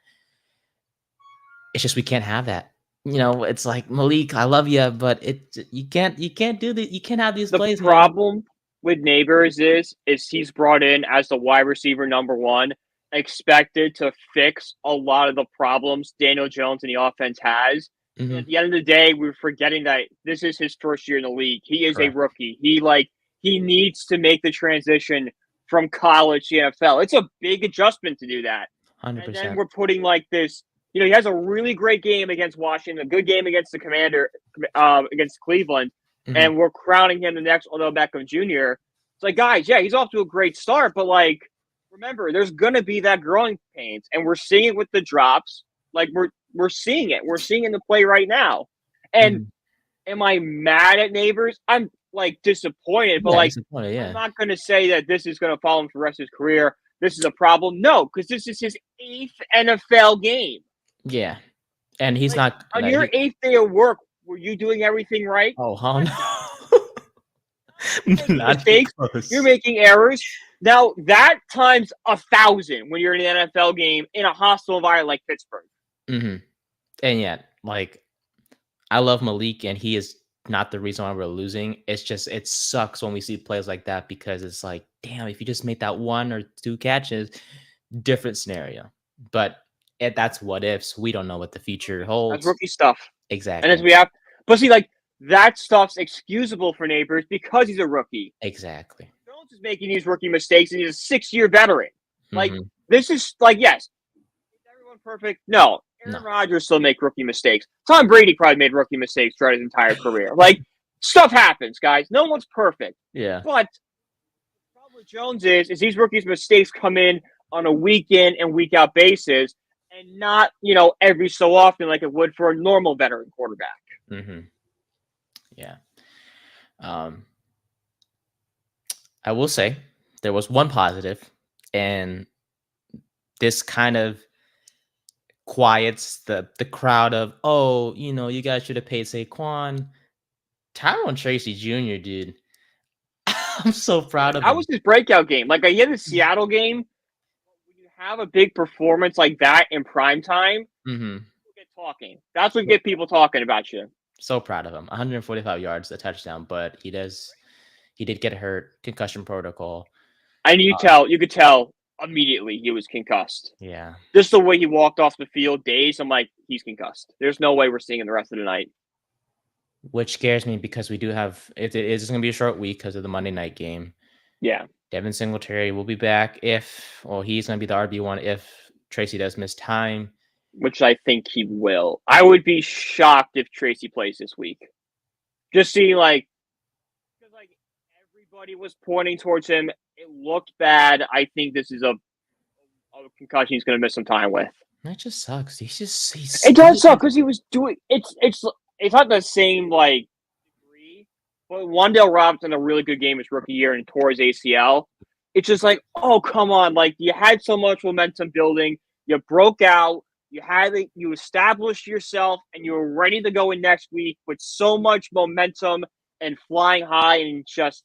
It's just we can't have that. It's like, Malik, I love you, but you can't do that. You can't have these The plays, man. problem with Neighbors is he's brought in as the wide receiver number one, expected to fix a lot of the problems Daniel Jones and the offense has. And at the end of the day, we're forgetting that this is his first year in the league. He is a rookie. He needs to make the transition from college to NFL. It's a big adjustment to do that. 100%. And then we're putting like this. He has a really great game against Washington, a good game against the Commander, against Cleveland, and we're crowning him the next Odell Beckham Jr. It's like, guys, yeah, he's off to a great start, but like, remember, there's gonna be that growing pains, and we're seeing it with the drops. Like we're seeing it. We're seeing it in the play right now. And am I mad at Neighbors? I'm like disappointed, but I'm not gonna say that this is gonna follow him for the rest of his career. This is a problem. No, because this is his 8th NFL game. Yeah. And he's not on your 8th day of work. Were you doing everything right? Oh, no. Mistakes. You're making errors. Now that times 1,000 when you're in an NFL game in a hostile environment like Pittsburgh. And yet, like, I love Malik, and he is not the reason why we're losing. It's just it sucks when we see plays like that because it's like, damn, if you just made that 1 or 2 catches, different scenario. But that's what ifs. We don't know what the future holds. That's rookie stuff. Exactly. And as we have, but see, like that stuff's excusable for Neighbors because he's a rookie. Exactly. Jones is making these rookie mistakes, and he's a 6-year veteran. Like this is like, yes, is everyone perfect? No. Aaron Rodgers still make rookie mistakes. Tom Brady probably made rookie mistakes throughout his entire career. Like stuff happens, guys. No one's perfect. Yeah. But the problem with Jones is these rookies' mistakes come in on a week in and week out basis, and not, every so often like it would for a normal veteran quarterback. Yeah. I will say there was one positive, and this kind of quiets the crowd of, oh, you guys should have paid Saquon. Tyrone Tracy Jr., dude. I'm so proud of him. That was his breakout game. Like, he had the Seattle game. When you have a big performance like that in prime time, people get talking. That's what get people talking about you. So proud of him. 145 yards, a touchdown, but he did get hurt, concussion protocol. And you could tell immediately he was concussed. Yeah. Just the way he walked off the field, dazed, I'm like, he's concussed. There's no way we're seeing him the rest of the night. Which scares me because we do have it is going to be a short week because of the Monday night game. Yeah. Devin Singletary will be back he's going to be the RB1 if Tracy does miss time. Which I think he will. I would be shocked if Tracy plays this week. Just seeing because everybody was pointing towards him. It looked bad. I think this is a concussion he's going to miss some time with. That just sucks. It does suck because he was doing it's not the same degree, but Wan'Dale Robinson had a really good game his rookie year and tore his ACL. It's just like, oh, come on. Like, you had so much momentum building. You broke out. You established yourself, and you were ready to go in next week with so much momentum and flying high, and just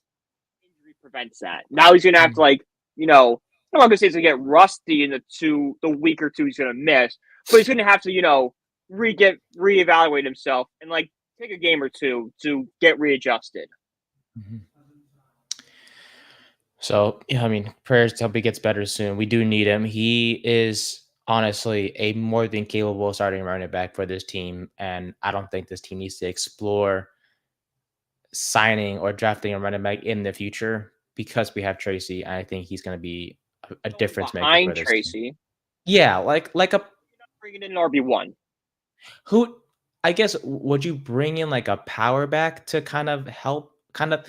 injury prevents that. Now he's going to have to, I'm not going to say he's going to get rusty in the week or two he's going to miss, but he's going to have to, reevaluate himself and take a game or two to get readjusted. So, prayers to hope he gets better soon. We do need him. He is honestly a more than capable starting running back for this team, and I don't think this team needs to explore signing or drafting a running back in the future because we have Tracy. I think he's going to be a difference maker for this Tracy. Team. Yeah, like a bringing in an RB1. Who I guess, would you bring in like a power back to kind of help, kind of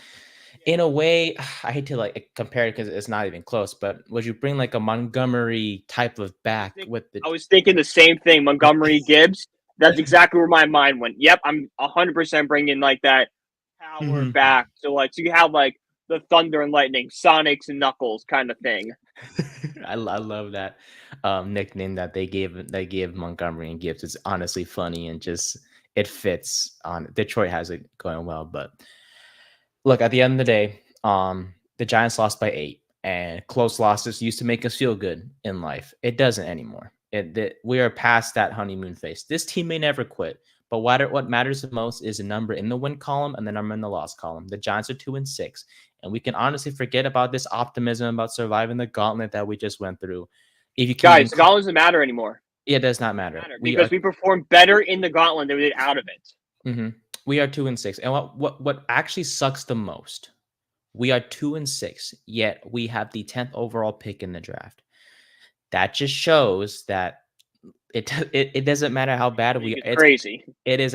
in a way? I hate to like compare it because it's not even close, but would you bring like a Montgomery type of back with the? I was thinking the same thing, Montgomery Gibbs. That's exactly where my mind went. Yep, I'm 100% bringing like that power Mhm. back. So you have like the Thunder and Lightning, Sonics and Knuckles kind of thing. I love that nickname that they gave Montgomery and Gibbs. It's honestly funny and just it fits on Detroit has it going well, but look, at the end of the day, the Giants lost by 8, and close losses used to make us feel good in life. It doesn't anymore. We are past that honeymoon phase. This team may never quit, but what matters the most is the number in the win column and the number in the loss column. The Giants are 2-6, and we can honestly forget about this optimism about surviving the gauntlet that we just went through. If you can even, Guys, the Gauntlet doesn't matter anymore. it does not matter. We are Because we performed better in the Gauntlet than we did out of it. we are 2-6, and what actually sucks the most, we are 2-6, yet we have the 10th overall pick in the draft. That just shows that it doesn't matter how bad we. It's crazy. It is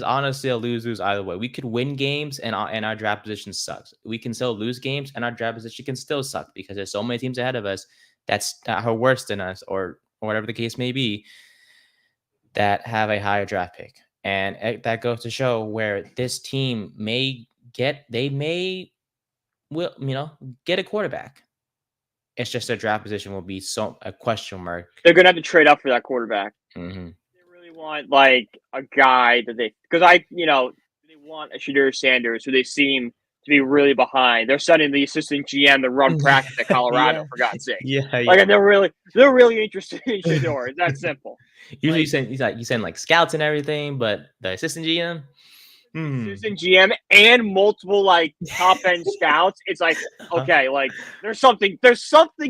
honestly a lose-lose either way. We could win games and our draft position sucks. We can still lose games and our draft position can still suck because there's so many teams ahead of us that are worse than us or whatever the case may be that have a higher draft pick. And that goes to show where this team will get a quarterback. It's just their draft position will be a question mark. They're gonna have to trade up for that quarterback. Mm-hmm. They really want like a guy that they they want a Shadur Sanders who they seem to be really behind. They're sending the assistant GM to run practice at Colorado for God's sake. And they're really interested in Shadur. It's that simple. Usually you send like scouts and everything, but the assistant GM. Assistant GM and multiple like top end scouts. It's like, okay, like there's something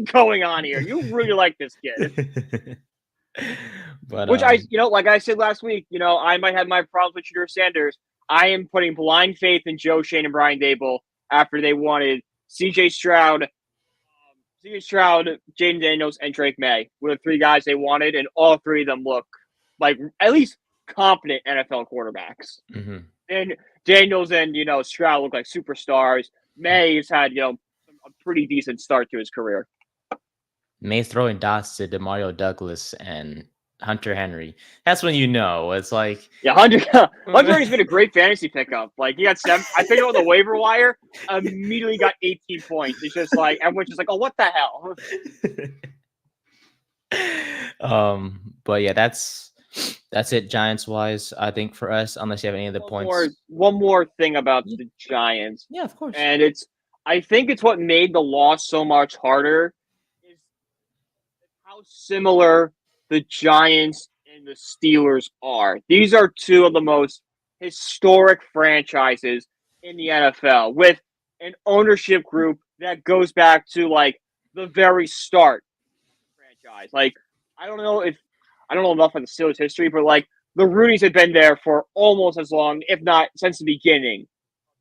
going on here. You really like this kid. But which like I said last week, I might have my problems with Shadur Sanders. I am putting blind faith in Joe Shane and Brian Dable after they wanted CJ Stroud, Jaden Daniels, and Drake May were the 3 guys they wanted, and all 3 of them look like at least competent NFL quarterbacks. Mm-hmm. And Daniels and Stroud look like superstars. May has had a pretty decent start to his career. May throwing dots to Demario Douglas and Hunter Henry. That's when it's like Hunter Henry's been a great fantasy pickup. Like he got 7. I picked him on the waiver wire. Immediately got 18 points. It's just like everyone's just like, oh, what the hell. But yeah, that's it Giants wise, I think, for us, unless you have any other points. One more thing about the Giants. Yeah, of course. And I think it's what made the loss so much harder is how similar the Giants and the Steelers are. These are 2 of the most historic franchises in the NFL with an ownership group that goes back to like the very start of the franchise. Like I don't know enough of the Steelers history, but like the Rooneys have been there for almost as long, if not since the beginning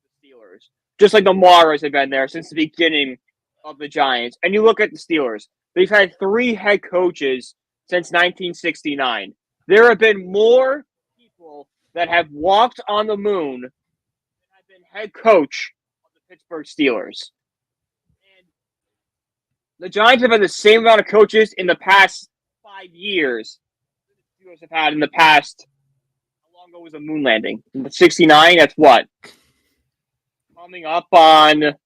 of the Steelers. Just like the Maras have been there since the beginning of the Giants. And you look at the Steelers, they've had 3 head coaches since 1969. There have been more people that have walked on the moon than have been head coach of the Pittsburgh Steelers. And the Giants have had the same amount of coaches in the past 5 years the Steelers have had in the past. How long ago was the moon landing? 69? That's what? Coming up on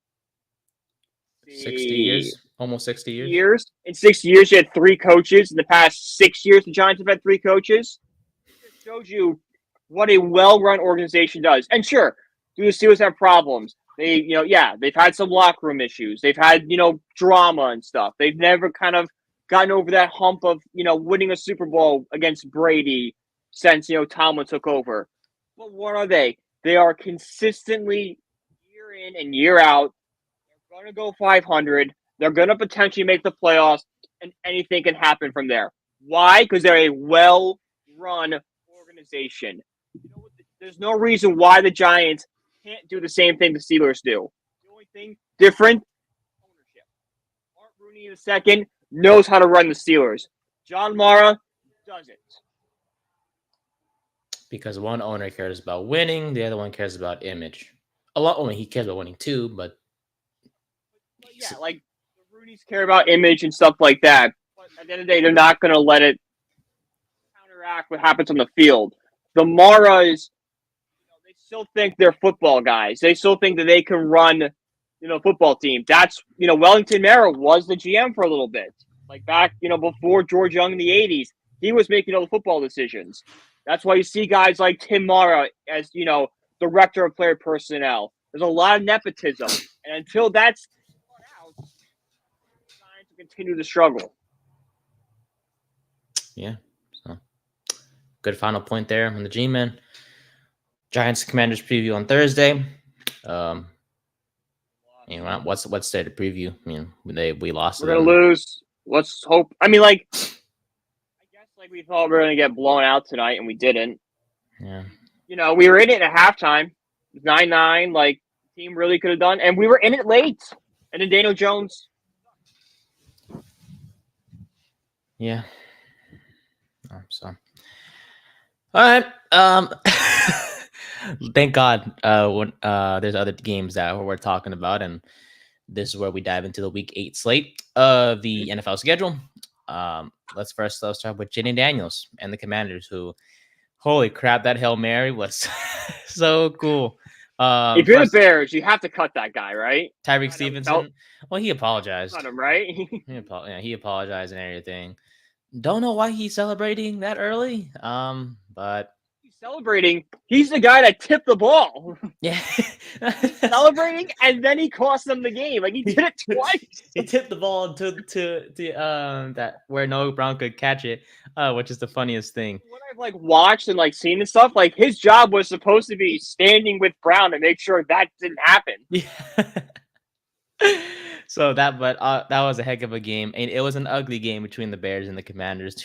60 years. Almost 60 years. In 6 years, you had 3 coaches. In the past 6 years, the Giants have had 3 coaches. It shows you what a well-run organization does. And sure, do the Steelers have problems? They've had some locker room issues. They've had, drama and stuff. They've never kind of gotten over that hump of, winning a Super Bowl against Brady since, Tomlin took over. But what are they? They are consistently, year in and year out, they're going to go 500. They're going to potentially make the playoffs, and anything can happen from there. Why? Because they're a well-run organization. There's no reason why the Giants can't do the same thing the Steelers do. The only thing different, ownership. Art Rooney II knows how to run the Steelers. John Mara doesn't. because one owner cares about winning, the other one cares about image. A lot. He cares about winning too, but yeah, like the Roonies care about image and stuff like that. But at the end of the day, they're not going to let it counteract what happens on the field. The Maras, they still think they're football guys. They still think that they can run, football team. That's Wellington Mara was the GM for a little bit, like back before George Young in the '80s. He was making all the football decisions. That's why you see guys like Tim Mara as director of player personnel. There's a lot of nepotism, and until that's out, trying to continue to struggle. Yeah. So good final point there on the G-Men. Giants Commanders preview on Thursday. What's there to preview? I mean, we lost. We're gonna lose. Let's hope. I mean, I guess we thought we were gonna get blown out tonight, and we didn't. Yeah. We were in it at halftime, 9-9. Like, the team really could have done, and we were in it late. And then Daniel Jones. Yeah. So. All right. Thank God. When there's other games that we're talking about, and this is where we dive into the Week 8 slate of the NFL schedule. Let's start with Jayden Daniels and the Commanders, who, holy crap, that Hail Mary was so cool. If you're the Bears, you have to cut that guy, right? Tyreek Stevenson. Well, he apologized. Cut him, right? He apologized and everything. Don't know why he's celebrating that early. But he's celebrating. He's the guy that tipped the ball. Yeah. Celebrating, and then he cost them the game. Like, he did it twice. He tipped the ball to that where Noah Brown could catch it, which is the funniest thing. What I've watched and seen and stuff, his job was supposed to be standing with Brown to make sure that didn't happen. Yeah. So that was a heck of a game, and it was an ugly game between the Bears and the Commanders.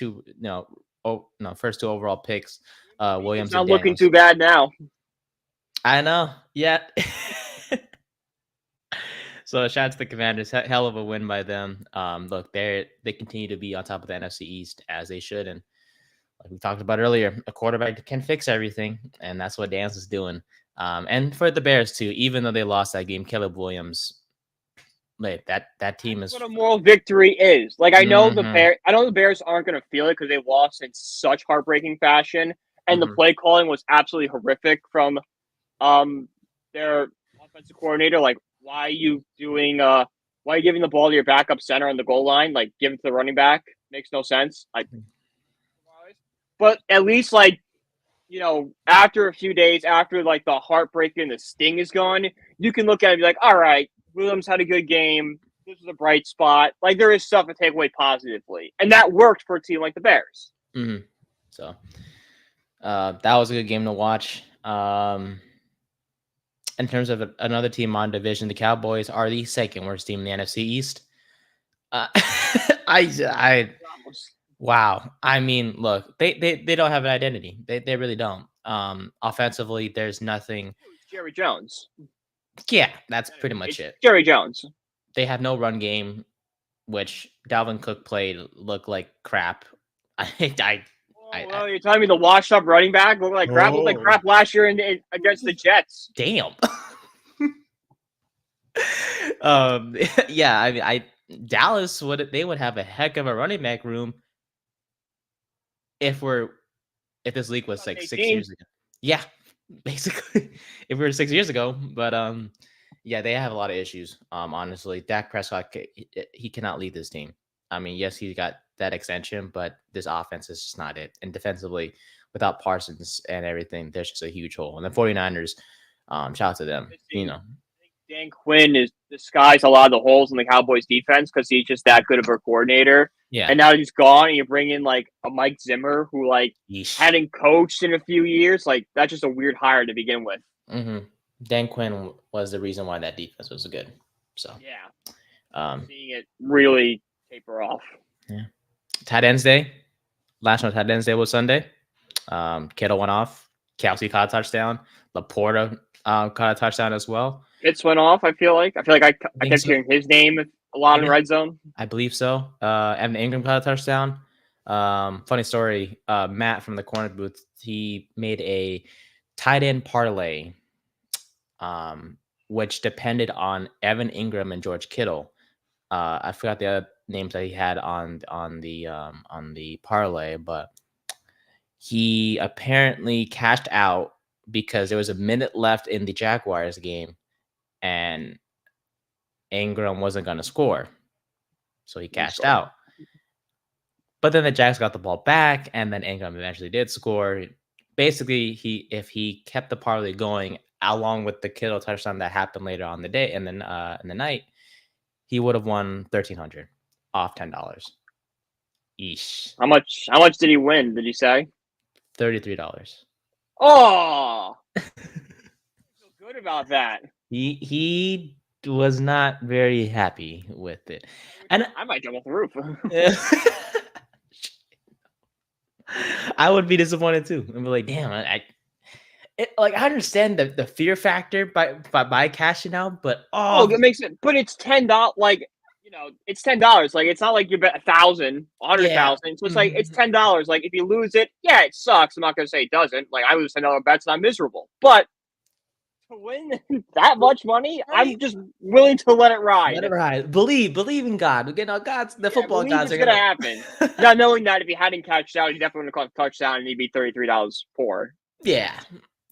First two overall picks. Williams. It's not looking too bad now. I know. Yeah. So shout out to the Commanders. Hell of a win by them. Look, they continue to be on top of the NFC East as they should, and like we talked about earlier, a quarterback can fix everything, and that's what Dance is doing. And for the Bears too, even though they lost that game, Caleb Williams. That team is what a moral victory is. I know the Bears aren't going to feel it because they lost in such heartbreaking fashion, and the play calling was absolutely horrific from their offensive coordinator. Why are you giving the ball to your backup center on the goal line? Give it to the running back. Makes no sense. But at least after a few days, after the heartbreak and the sting is gone, you can look at it and be like, all right, Williams had a good game. This was a bright spot. There is stuff to take away positively. And that worked for a team like the Bears. Mm-hmm. So that was a good game to watch. In terms of another team on division, the Cowboys are the second worst team in the NFC East. Wow. I mean, look, they don't have an identity. They really don't. Offensively, there's nothing. Jerry Jones. Yeah, that's pretty much it. Jerry Jones. They have no run game, which Dalvin Cook looked like crap. You're telling me the washed up running back looked like crap? Looked like crap last year against the Jets. Damn. Yeah, I mean, Dallas would have a heck of a running back room if this league was 6 years ago. Yeah, basically, if we were 6 years ago. But yeah, they have a lot of issues. Honestly, Dak Prescott, he cannot lead this team. I mean, yes, he got that extension, but this offense is just not it. And defensively, without Parsons and everything, there's just a huge hole. And the 49ers, shout out to them. Dan Quinn is disguised a lot of the holes in the Cowboys defense because he's just that good of a coordinator. Yeah. And now he's gone, and you bring in a Mike Zimmer who hadn't coached in a few years. That's just a weird hire to begin with. Mm-hmm. Dan Quinn was the reason why that defense was good. So yeah, seeing it really taper off. Yeah. Tight ends day. Last night, tight ends day was Sunday. Kittle went off. Kelsey caught a touchdown. Laporta caught a touchdown as well. Pitts went off. I feel like I kept hearing his name a lot in red zone. I believe so. Evan Ingram caught a touchdown. Funny story. Matt from the corner booth, he made a tight end parlay, which depended on Evan Ingram and George Kittle. I forgot the other names that he had on the parlay, but he apparently cashed out because there was a minute left in the Jaguars game, and Ingram wasn't going to score, so he cashed out. But then the Jags got the ball back, and then Ingram eventually did score. Basically, if he kept the parlay going along with the Kittle touchdown that happened later on the day and then in the night, he would have won $1,300 off $10. Eesh. How much did he win? Did he say? $33. Oh, I feel good about that. He was not very happy with it, and I might jump off the roof. I would be disappointed too. I'd be like, damn, I understand the fear factor by cashing out, but it makes it. But it's $10. Like, it's $10. Like, it's not like you bet 1,000, 100,000. So it's like it's $10. Like, if you lose it, yeah, it sucks. I'm not gonna say it doesn't. Like, I lose $10 bets and I'm miserable. But to win that much money, I'm just willing to let it ride. Let it ride. Believe in God. The football gods are gonna happen. Not knowing that if he hadn't cashed out, he definitely would have caught a touchdown and he'd be $33 poor. Yeah.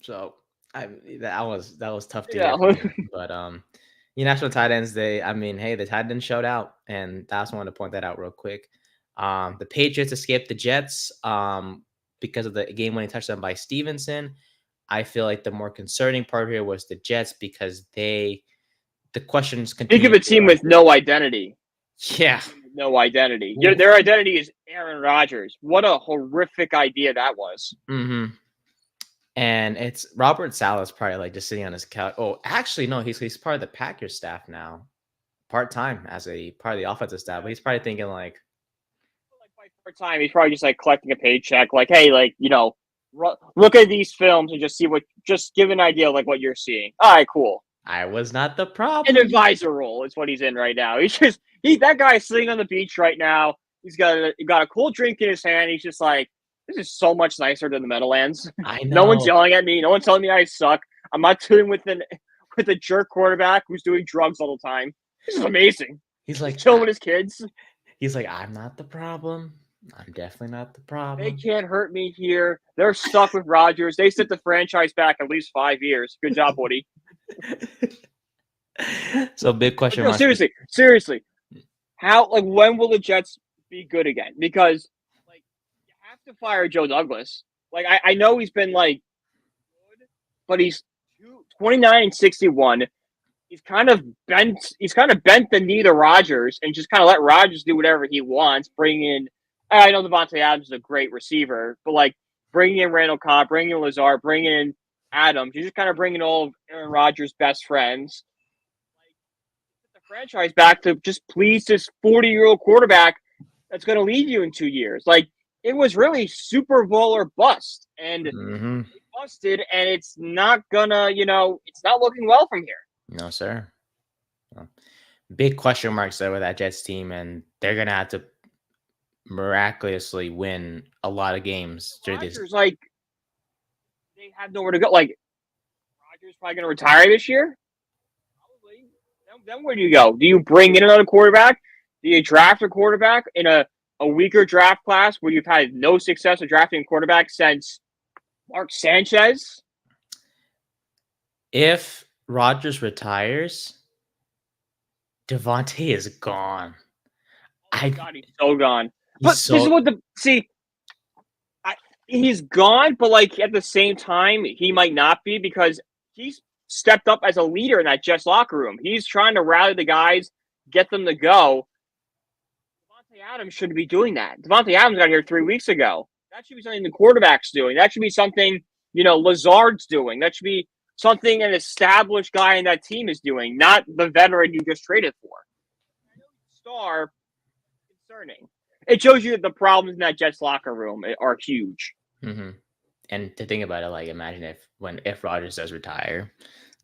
So that was tough to get. But national tight ends, the tight ends showed out, and I also want to point that out real quick. The Patriots escaped the Jets because of the game-winning touchdown by Stevenson. I feel like the more concerning part here was the Jets because the questions continue. Think of a team with no identity. Yeah. No identity. Their identity is Aaron Rodgers. What a horrific idea that was. Mm-hmm. And it's Robert Saleh's probably like just sitting on his couch. Oh, actually, no, he's part of the Packers staff now, part-time as a part of the offensive staff. But he's probably thinking like by part-time, he's probably just like collecting a paycheck. Like, hey, like, look at these films and just give an idea of like what you're seeing. All right, cool. I was not the problem. An advisor role is what he's in right now. That guy's sitting on the beach right now. He's got a cool drink in his hand. He's just like, this is so much nicer than the Meadowlands. I know. No one's yelling at me. No one's telling me I suck. I'm not dealing with a jerk quarterback who's doing drugs all the time. This is amazing. He's like chilling with his kids. He's like, I'm not the problem. I'm definitely not the problem. They can't hurt me here. They're stuck with Rodgers. They set the franchise back at least 5 years. Good job, Woody. So big question. No, seriously. When will the Jets be good again? Because you have to fire Joe Douglas. Like, I know he's been like good, but he's 29-61. He's kind of bent the knee to Rodgers and just kind of let Rodgers do whatever he wants. Bring in, I know Devontae Adams is a great receiver, but like bringing in Randall Cobb, bringing in Lazard, bringing in Adams, you're just kind of bringing all of Aaron Rodgers' best friends. Like, the franchise back to just please this 40-year-old quarterback that's going to leave you in 2 years. Like, it was really Super Bowl or bust, and it busted, and it's not gonna, it's not looking well from here. No, sir. Well, big question marks there with that Jets team, and they're gonna have to miraculously win a lot of games through this. Like, they have nowhere to go. Like, Rodgers probably gonna retire this year. Probably. Then where do you go? Do you bring in another quarterback? Do you draft a quarterback in a weaker draft class where you've had no success with drafting a quarterback since Mark Sanchez? If Rodgers retires, Devontae is gone. God, he's so gone. But this is what he's gone, but like at the same time, he might not be because he's stepped up as a leader in that Jets locker room. He's trying to rally the guys, get them to go. Devontae Adams shouldn't be doing that. Devontae Adams got here 3 weeks ago. That should be something the quarterback's doing. That should be something, Lazard's doing. That should be something an established guy in that team is doing, not the veteran you just traded for. Star, concerning. It shows you that the problems in that Jets locker room are huge. Mm-hmm. And to think about it, like imagine if Rodgers does retire,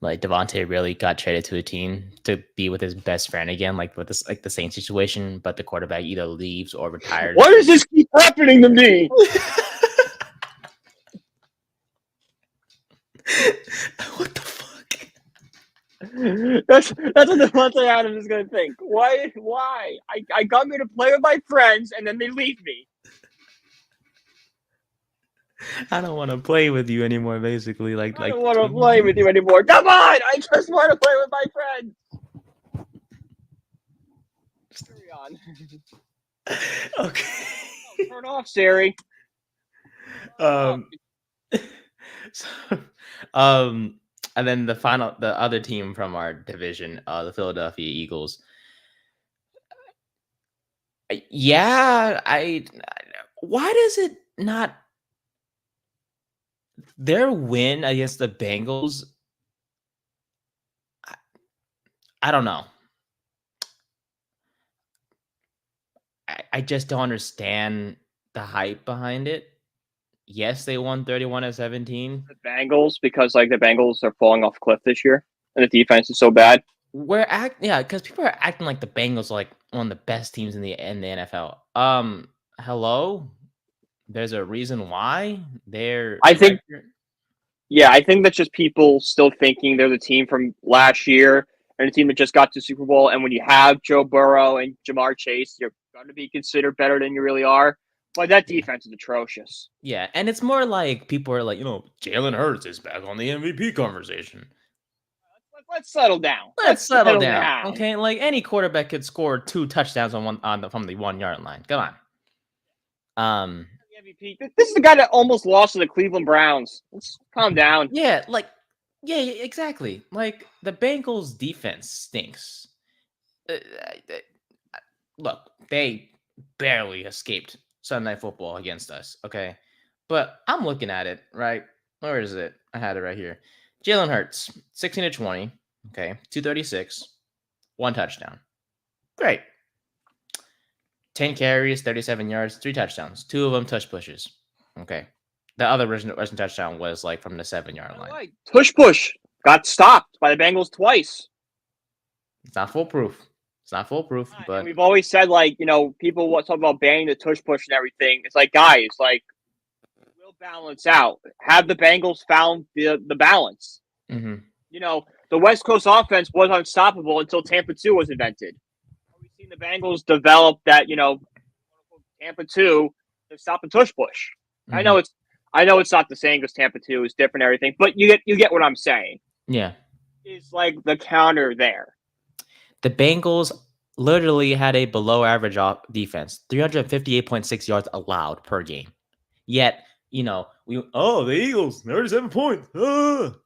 like Devontae really got traded to a team to be with his best friend again, like with this, like the same situation, but the quarterback either leaves or retires. Why does this keep happening to me? What the fuck? That's what Devontae Adams is gonna think. Why? I come here to play with my friends, and then they leave me. I don't want to play with you anymore. Basically, I don't want to play with you anymore. Come on! I just want to play with my friends. Carry on. Okay. Oh, turn off, Siri. So, and then the other team from our division, the Philadelphia Eagles. Yeah, why does it not? Their win against the Bengals, I don't know. I just don't understand the hype behind it. Yes, they won 31-17. The Bengals, because the Bengals are falling off a cliff this year, and the defense is so bad. Because people are acting like the Bengals are like one of the best teams in the NFL. Hello, there's a reason why I think that's just people still thinking they're the team from last year and the team that just got to Super Bowl. And when you have Joe Burrow and Jamar Chase, you're going to be considered better than you really are. But that defense is atrocious. Yeah, and it's more like people are like, Jalen Hurts is back on the MVP conversation. Let's settle down. Let's settle down. Okay, like any quarterback could score 2 touchdowns from the 1 yard line. Come on. MVP. This is the guy that almost lost to the Cleveland Browns. Let's calm down. Yeah, exactly. Like the Bengals defense stinks. Look, they barely escaped Sunday Night Football against us. Okay, but I'm looking at it right. Where is it? I had it right here. Jalen Hurts, 16-20. Okay, 236, 1 touchdown. Great. 10 carries, 37 yards, 3 touchdowns. 2 of them touch pushes. Okay. The other rushing touchdown was from the 7-yard line. Push got stopped by the Bengals twice. It's not foolproof. But and we've always said people talk about banning the tush push and everything. It's guys, we'll balance out. Have the Bengals found the balance? Mm-hmm. The West Coast offense was unstoppable until Tampa 2 was invented. We've seen the Bengals develop that, Tampa 2 to stop the tush push. Mm-hmm. I know it's not the same because Tampa 2 is different and everything, but you get what I'm saying. Yeah. It's the counter there. The Bengals literally had a below average defense, 358.6 yards allowed per game. Yet, the Eagles, 37 points. No.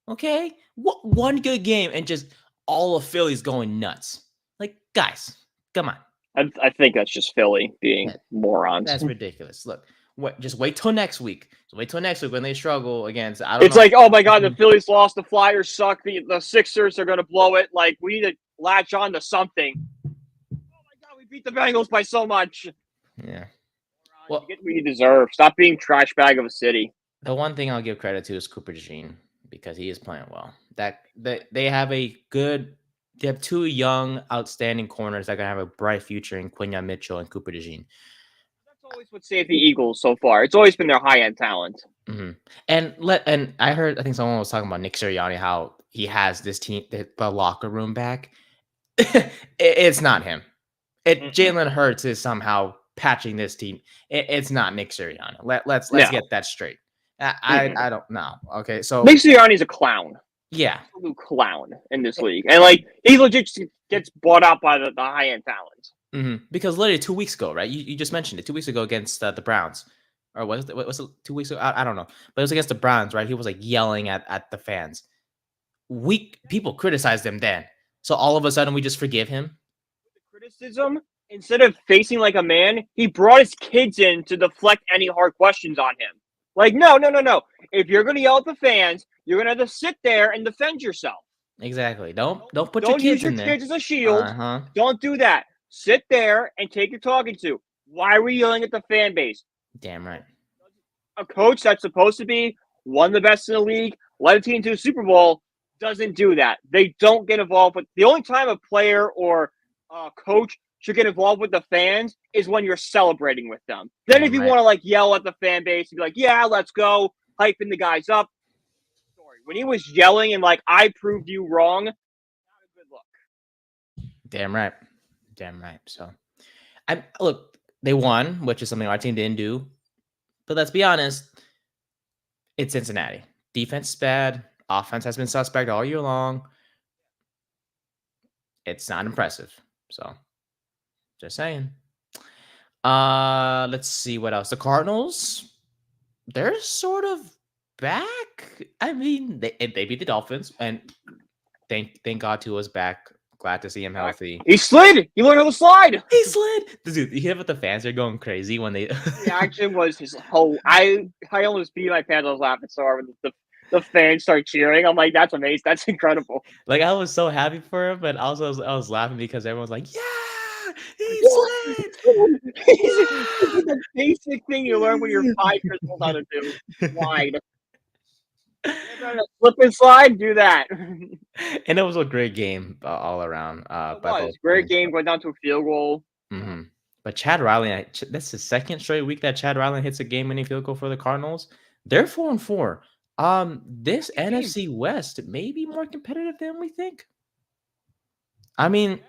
Okay? One good game and just all of Philly's going nuts. Guys, come on. I think that's just Philly being morons. That's ridiculous. Look, just wait till next week. When they struggle against. It's oh my God, the Phillies lost. The Flyers suck. The Sixers are going to blow it. We need to latch on to something. Oh my God, we beat the Bengals by so much. Yeah. Well, you get what you deserve. Stop being trash bag of a city. The one thing I'll give credit to is Cooper DeJean because he is playing well. They have They have 2 young, outstanding corners that are going to have a bright future in Quinyon Mitchell and Cooper DeJean. That's always what saved the Eagles so far. It's always been their high-end talent. Mm-hmm. And I think someone was talking about Nick Sirianni, how he has this team, the locker room back. It's not him. Jalen Hurts is somehow patching this team. It's not Nick Sirianni. Let's get that straight. I don't know. Okay, so Nick Sirianni's a clown. Yeah, absolute clown in this league, and he legit gets bought out by the high end talent. Mm-hmm. Because literally 2 weeks ago, right? You just mentioned it 2 weeks ago against the Browns, or was it 2 weeks ago? I don't know, but it was against the Browns, right? He was yelling at the fans. People criticized him then, so all of a sudden we just forgive him. The criticism, instead of facing like a man, he brought his kids in to deflect any hard questions on him. No. If you're going to yell at the fans, you're going to have to sit there and defend yourself. Exactly. Don't put your kids in there. Don't use your kids as a shield. Uh-huh. Don't do that. Sit there and take your talking to. Why are we yelling at the fan base? Damn right. A coach that's supposed to be one of the best in the league, led a team to a Super Bowl, doesn't do that. They don't get involved. But the only time a player or coach should get involved with the fans is when you're celebrating with them. Then if you want to like yell at the fan base and be like, yeah, let's go, hyping the guys up. Sorry. When he was yelling and like, I proved you wrong, not a good look. Damn right. Damn right. So look, they won, which is something our team didn't do. But let's be honest, it's Cincinnati. Defense is bad. Offense has been suspect all year long. It's not impressive. So, just saying. Let's see what else. The Cardinals, they're sort of back. I mean, they beat the Dolphins, and thank God Tua's back. Glad to see him healthy. He slid. He learned how to slide. He slid. Dude, you hear what the fans are going crazy when they. The action was his whole. I almost beat my pants. I was laughing so hard when the fans start cheering. I'm like, that's amazing. That's incredible. Like, I was so happy for him, but also I was laughing because everyone's like, yeah, he slid. It's the basic thing you learn when you're 5 years old how to do. Slide. Flip and slide, do that. And it was a great game all around. It was great game, going down to a field goal. Mm-hmm. But Chad Riley, that's the second straight week that Chad Riley hits a game-winning field goal for the Cardinals. They're 4-4. This NFC West may be more competitive than we think. I mean,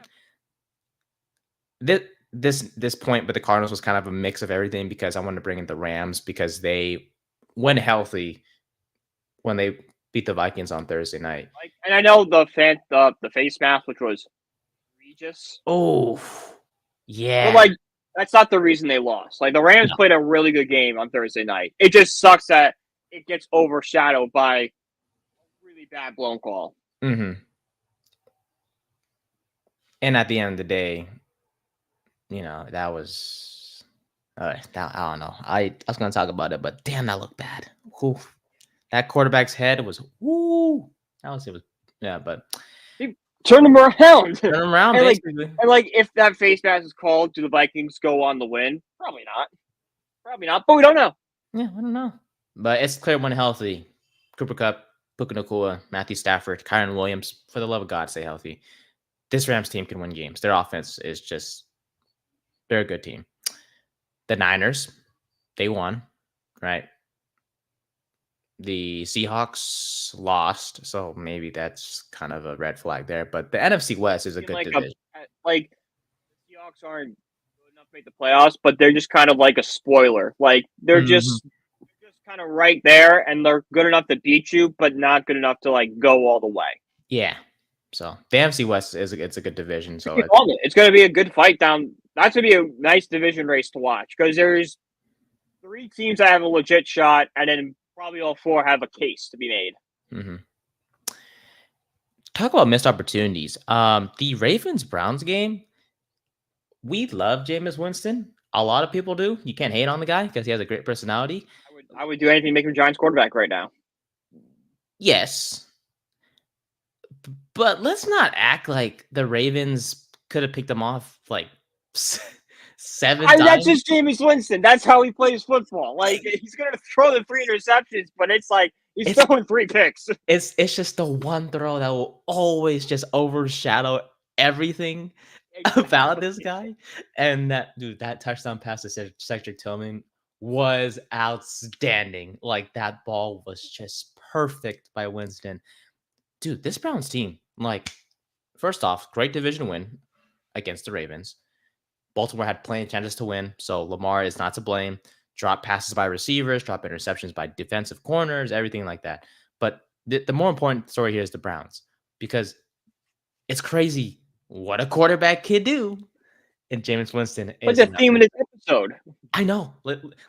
this point with the Cardinals was kind of a mix of everything because I wanted to bring in the Rams because they went healthy when they beat the Vikings on Thursday night. And I know the face mask, which was egregious. Oh, yeah. But like, that's not the reason they lost. Like, the Rams played a really good game on Thursday night. It just sucks that it gets overshadowed by a really bad blown call. Mm-hmm. And at the end of the day, that was I don't know. I was gonna talk about it, but damn, that looked bad. Whew. That quarterback's head was but he turned him around. Turn him around, and basically. Like if that face mask is called, do the Vikings go on the win? Probably not. But we don't know. Yeah, I don't know. But it's clear when healthy. Cooper Kupp, Puka Nacua, Matthew Stafford, Kyron Williams, for the love of God, stay healthy. This Rams team can win games. Their offense is they're a good team. The Niners, they won, right? The Seahawks lost, so maybe that's kind of a red flag there. But the NFC West is a good division. The Seahawks aren't good enough to make the playoffs, but they're just kind of like a spoiler. Like they're just kind of right there, and they're good enough to beat you, but not good enough to like go all the way. Yeah. So the NFC West it's a good division. So it's going to be a good fight down. That's going to be a nice division race to watch because there's 3 teams that have a legit shot, and then probably all 4 have a case to be made. Mm-hmm. Talk about missed opportunities. The Ravens-Browns game, we love Jameis Winston. A lot of people do. You can't hate on the guy because he has a great personality. I would do anything to make him Giants quarterback right now. Yes. But let's not act like the Ravens could have picked him off like 7 times. That's just Jameis Winston. That's how he plays football. Like, he's going to throw the 3 interceptions, but it's like he's throwing 3 picks. It's just the one throw that will always just overshadow everything about this guy. And that touchdown pass to Cedric Tillman was outstanding. Like, that ball was just perfect by Winston. Dude, this Browns team, like, first off, great division win against the Ravens. Baltimore had plenty of chances to win, so Lamar is not to blame. Drop passes by receivers, drop interceptions by defensive corners, everything like that. But the more important story here is the Browns, because it's crazy what a quarterback can do. And Jameis Winston is. What's the theme of this episode? I know.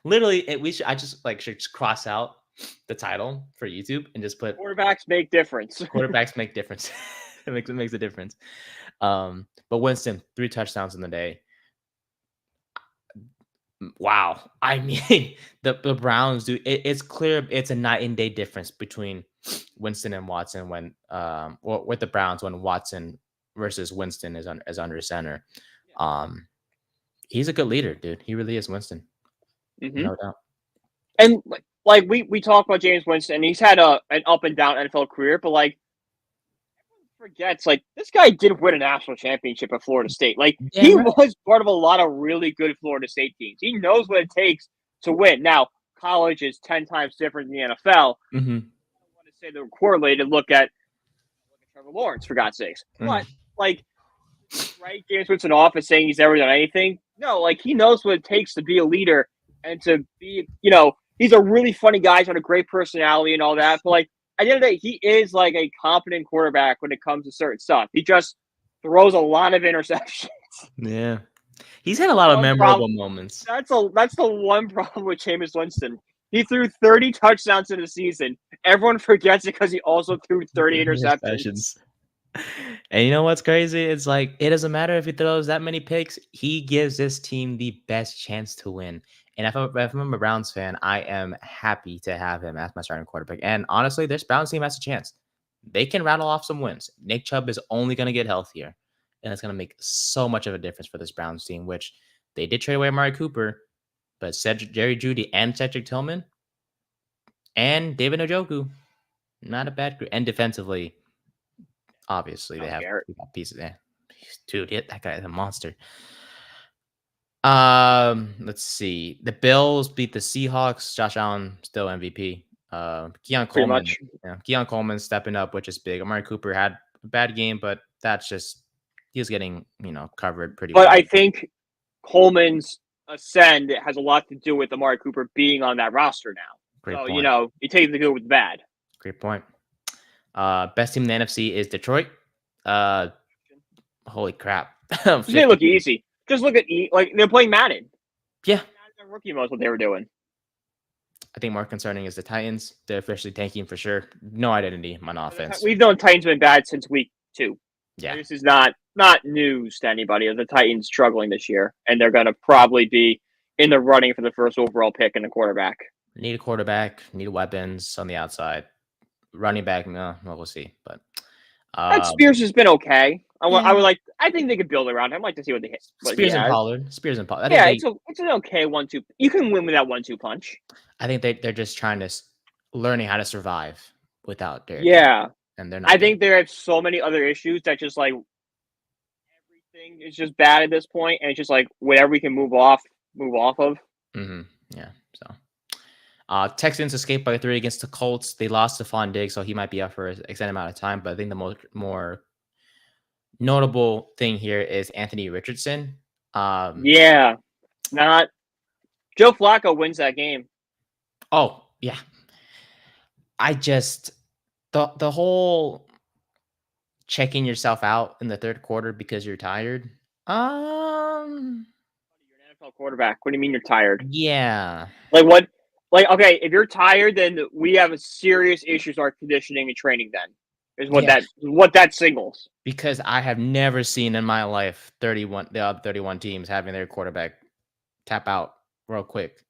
Literally, I should cross out the title for YouTube and just put quarterbacks make difference. Quarterbacks make difference. It makes a difference. But Winston, 3 touchdowns in the day. Wow. I mean, the Browns do. It's clear it's a night and day difference between Winston and Watson when or with the Browns when Watson versus Winston is under center. He's a good leader, dude. He really is, Winston. Mm-hmm. No doubt. And like we talk about Jameis Winston, and he's had an up and down NFL career, but like forgets, like, this guy did win a national championship at Florida State. Like, he Damn right. was part of a lot of really good Florida State teams. He knows what it takes to win. Now, college is 10 times different than the NFL. Mm-hmm. I don't want to say they're correlated. Look at Trevor Lawrence, for God's sakes. But, like, right, James Winston off is saying he's never done anything. No, like, he knows what it takes to be a leader and to be, he's a really funny guy. He's got a great personality and all that. But, like, at the end of the day, he is like a competent quarterback when it comes to certain stuff. He just throws a lot of interceptions. Yeah. He's had a lot of memorable moments. That's the one problem with Jameis Winston. He threw 30 touchdowns in the season. Everyone forgets it because he also threw 30 interceptions. And you know what's crazy? It's like, it doesn't matter if he throws that many picks. He gives this team the best chance to win. And if I'm a Browns fan, I am happy to have him as my starting quarterback. And honestly, this Browns team has a chance. They can rattle off some wins. Nick Chubb is only going to get healthier. And it's going to make so much of a difference for this Browns team, which they did trade away Amari Cooper, but Jerry Jeudy and Cedric Tillman and David Njoku, not a bad group. And defensively, obviously, they have pieces there. Dude, that guy is a monster. Let's see. The Bills beat the Seahawks. Josh Allen still MVP. Keon Coleman stepping up, which is big. Amari Cooper had a bad game, but that's just he was getting covered pretty well. But I think Coleman's ascend has a lot to do with Amari Cooper being on that roster now. Great point. You take the good with the bad. Great point. Best team in the NFC is Detroit. Holy crap! They look easy. Just look at they're playing Madden. Yeah, rookie mode is what they were doing. I think more concerning is the Titans. They're officially tanking for sure. No identity on offense. We've known Titans been bad since week 2. Yeah, this is not news to anybody. The Titans struggling this year, and they're going to probably be in the running for the first overall pick and a quarterback. Need a quarterback. Need weapons on the outside. Running back, no, we'll see. But Spears has been okay. I think they could build around him. I'd like to see what they hit. Spears and Pollard. It's an okay 1-2. You can win with that 1-2 punch. I think they're just trying to learning how to survive without Derrick. Yeah, and they're not. I think they have so many other issues that just like everything is just bad at this point, and it's just like whatever we can move off of. Mm-hmm. Yeah. So, Texans escaped by 3 against the Colts. They lost to Stephon Diggs, so he might be out for an extended amount of time. But I think the more notable thing here is Anthony Richardson. Joe Flacco wins that game. Oh yeah, I just the whole checking yourself out in the third quarter because you're tired. You're an NFL quarterback. What do you mean you're tired? Yeah. Like what? Like, okay, if you're tired, then we have a serious issues with our conditioning and training. Then is what that signals. Because I have never seen in my life the other 31 teams having their quarterback tap out real quick.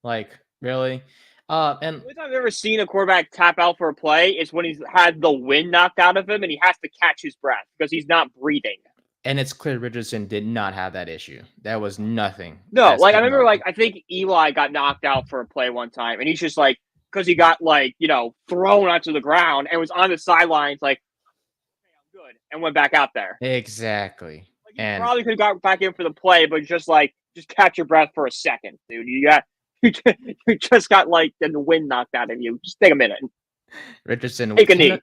Like really. And the only time I've ever seen a quarterback tap out for a play is when he's had the wind knocked out of him and he has to catch his breath because he's not breathing. And it's clear Richardson did not have that issue. That was nothing. No, I remember, I think Eli got knocked out for a play one time, and he's just like, because he got thrown onto the ground and was on the sidelines, like, okay, I'm good, and went back out there. Exactly. And probably could have got back in for the play, but just catch your breath for a second, dude. You just got the wind knocked out of you. Just take a minute. Richardson, take a knee.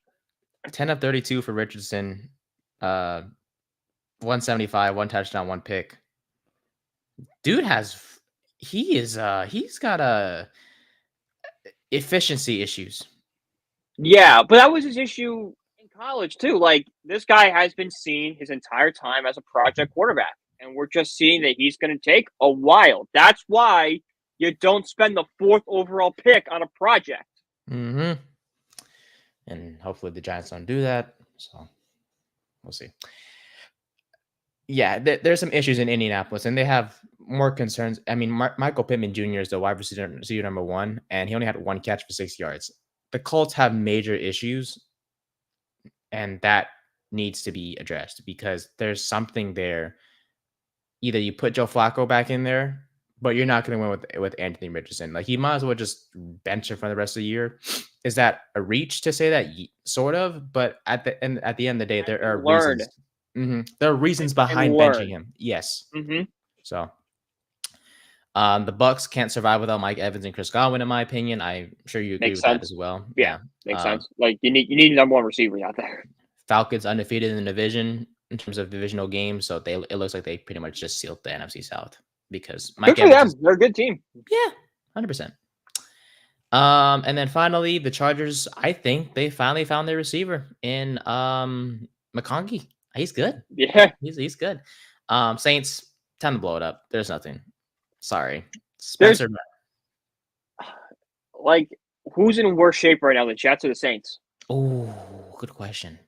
10 of 32 for Richardson. 175, 1 touchdown, 1 pick. Dude he's got efficiency issues. Yeah, but that was his issue in college too. Like, this guy has been seen his entire time as a project quarterback, and we're just seeing that he's going to take a while. That's why you don't spend the 4th overall pick on a project. Mm-hmm. And hopefully the Giants don't do that. So we'll see. Yeah, there's some issues in Indianapolis, and they have more concerns. I mean, Michael Pittman Jr. is the wide receiver number 1, and he only had 1 catch for 6 yards. The Colts have major issues, and that needs to be addressed because there's something there. Either you put Joe Flacco back in there, but you're not going to win with Anthony Richardson. Like, you might as well just bench him for the rest of the year. Is that a reach to say that? Sort of, but at the end of the day, there are reasons. There are reasons behind benching him. Yes. So, the Bucks can't survive without Mike Evans and Chris Godwin, in my opinion. I'm sure you agree with that as well. Yeah, makes sense. Like, you need number one receivers out there. Falcons undefeated in the division in terms of divisional games, so it looks like they pretty much just sealed the NFC South because Mike Evans. They're a good team. Yeah, 100%. And then finally, the Chargers. I think they finally found their receiver in McConkey. He's good. Yeah, he's good. Saints, time to blow it up. There's nothing. Sorry, Spencer. Like, who's in worse shape right now, the Jets or the Saints? Oh, good question.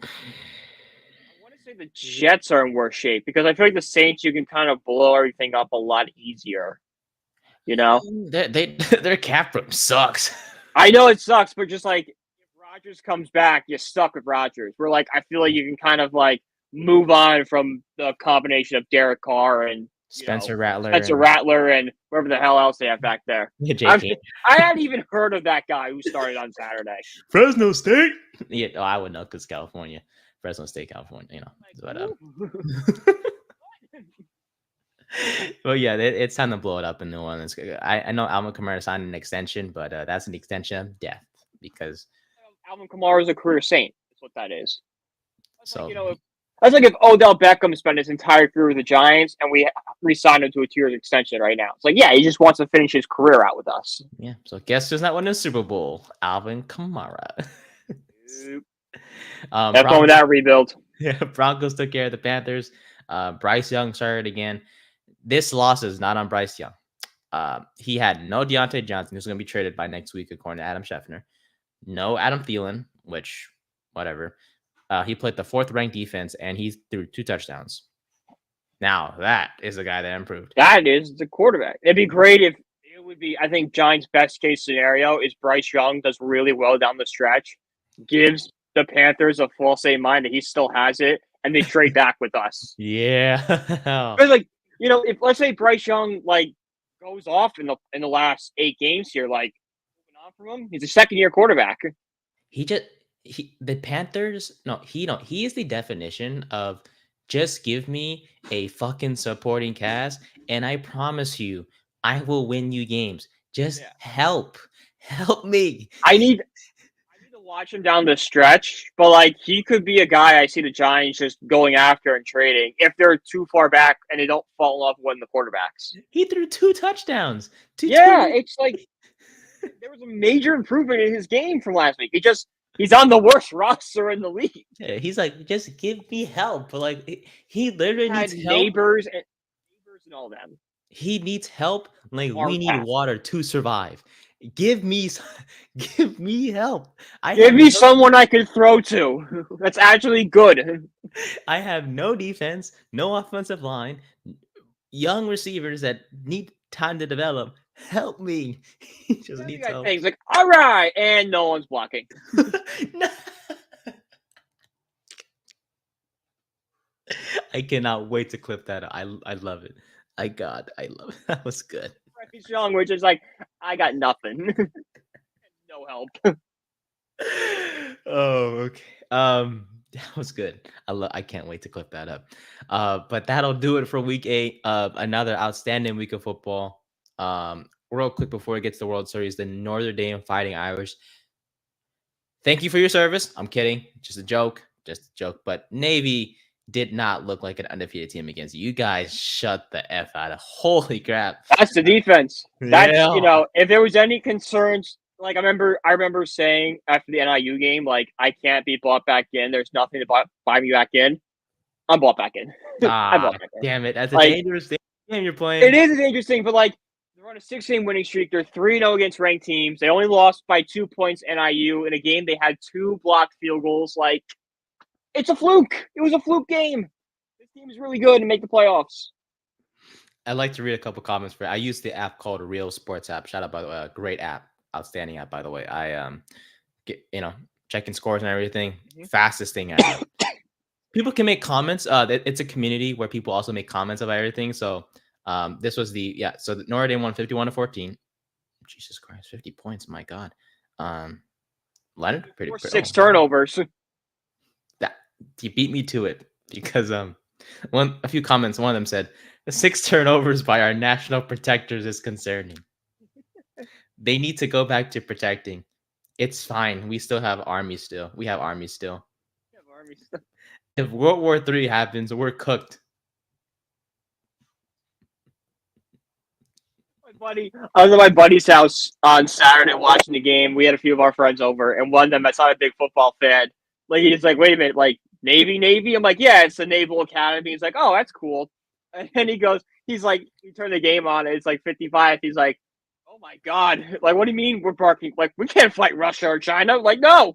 I want to say the Jets are in worse shape because I feel like the Saints, you can kind of blow everything up a lot easier. You know, their cap room sucks. I know it sucks, but just like if Rodgers comes back, you're stuck with Rodgers. We're like, I feel like you can kind of like move on from the combination of Derek Carr and Spencer Rattler and whoever the hell else they have back there. I hadn't even heard of that guy who started on Saturday. Fresno State. Yeah, I would know because California, Fresno State, California. You know, but well, yeah, it's time to blow it up in New Orleans. I know Alvin Kamara signed an extension, but that's an extension of death because Alvin Kamara is a career Saint. That's what that is. So that's like if Odell Beckham spent his entire career with the Giants and we re-signed him to a 2-year extension right now. It's like, yeah, he just wants to finish his career out with us. Yeah. So guess who's not winning the Super Bowl? Alvin Kamara. Have fun with that rebuild. Yeah, Broncos took care of the Panthers. Bryce Young started again. This loss is not on Bryce Young. He had no Deontay Johnson, who's going to be traded by next week, according to Adam Schefter. No Adam Thielen, which, whatever. He played the 4th-ranked defense, and he threw 2 touchdowns. Now, that is a guy that improved. That is the quarterback. It'd be great if it would be, I think, Giants' best-case scenario is Bryce Young does really well down the stretch, gives the Panthers a false A mind that he still has it, and they trade back with us. Yeah. Because, like, you know, if let's say Bryce Young, like, goes off in the last 8 games here, like, moving on from him, he's a second-year quarterback. The Panthers, he is the definition of just give me a fucking supporting cast and I promise you I will win you games. Just help me. I need to watch him down the stretch, but like he could be a guy I see the Giants just going after and trading if they're too far back and they don't fall in love with the quarterbacks. He threw 2 touchdowns. It's like there was a major improvement in his game from last week. He's on the worst roster in the league. Yeah, he's like, just give me help. Like he literally needs help. Neighbors and all them. He needs help. Like we need water to survive. Give me help. Give me someone I can throw to. That's actually good. I have no defense, no offensive line, young receivers that need time to develop. Help me. He just needs help. He's like, all right, and no one's blocking. No. I cannot wait to clip that. I love it. I love it. That was good. Bryce Young, which is like, I got nothing. No help. Oh, okay. That was good. I can't wait to clip that up. But that'll do it for week 8. Another outstanding week of football. Real quick before it gets to the World Series, the Notre Dame Fighting Irish. Thank you for your service. I'm kidding. Just a joke. But Navy did not look like an undefeated team against you. You guys shut the F out of. Holy crap. That's the defense. That's, if there was any concerns, like I remember saying after the NIU game, like, I can't be bought back in. There's nothing to buy me back in. I'm bought back in. I'm bought back in. Damn it. That's a dangerous game you're playing. It is a dangerous thing, but like, they're on a 6-game winning streak. They're 3-0 against ranked teams. They only lost by 2 points NIU. In a game, they had 2 blocked field goals. Like, it's a fluke. It was a fluke game. This team is really good and make the playoffs. I'd like to read a couple comments for it. I use the app called Real Sports App. Shout out, by the way. Great app. Outstanding app, by the way. I get, checking scores and everything. Fastest thing ever. People can make comments. It's a community where people also make comments about everything. So This was so the Notre Dame won 51-14. Jesus Christ, 50 points, my God. Leonard, pretty 6 turnovers. That he beat me to it because a few comments. One of them said the 6 turnovers by our national protectors is concerning. They need to go back to protecting. It's fine. We still have Army still. We have Army still. If World War III happens, we're cooked. I was at my buddy's house on Saturday watching the game. We had a few of our friends over, and one of them, that's not a big football fan. Like, he's like, wait a minute, like, Navy? I'm like, yeah, it's the Naval Academy. He's like, oh, that's cool. And then he's like, he turned the game on, and it's like 55. He's like, oh my God. Like, what do you mean we're barking? Like, we can't fight Russia or China. Like, no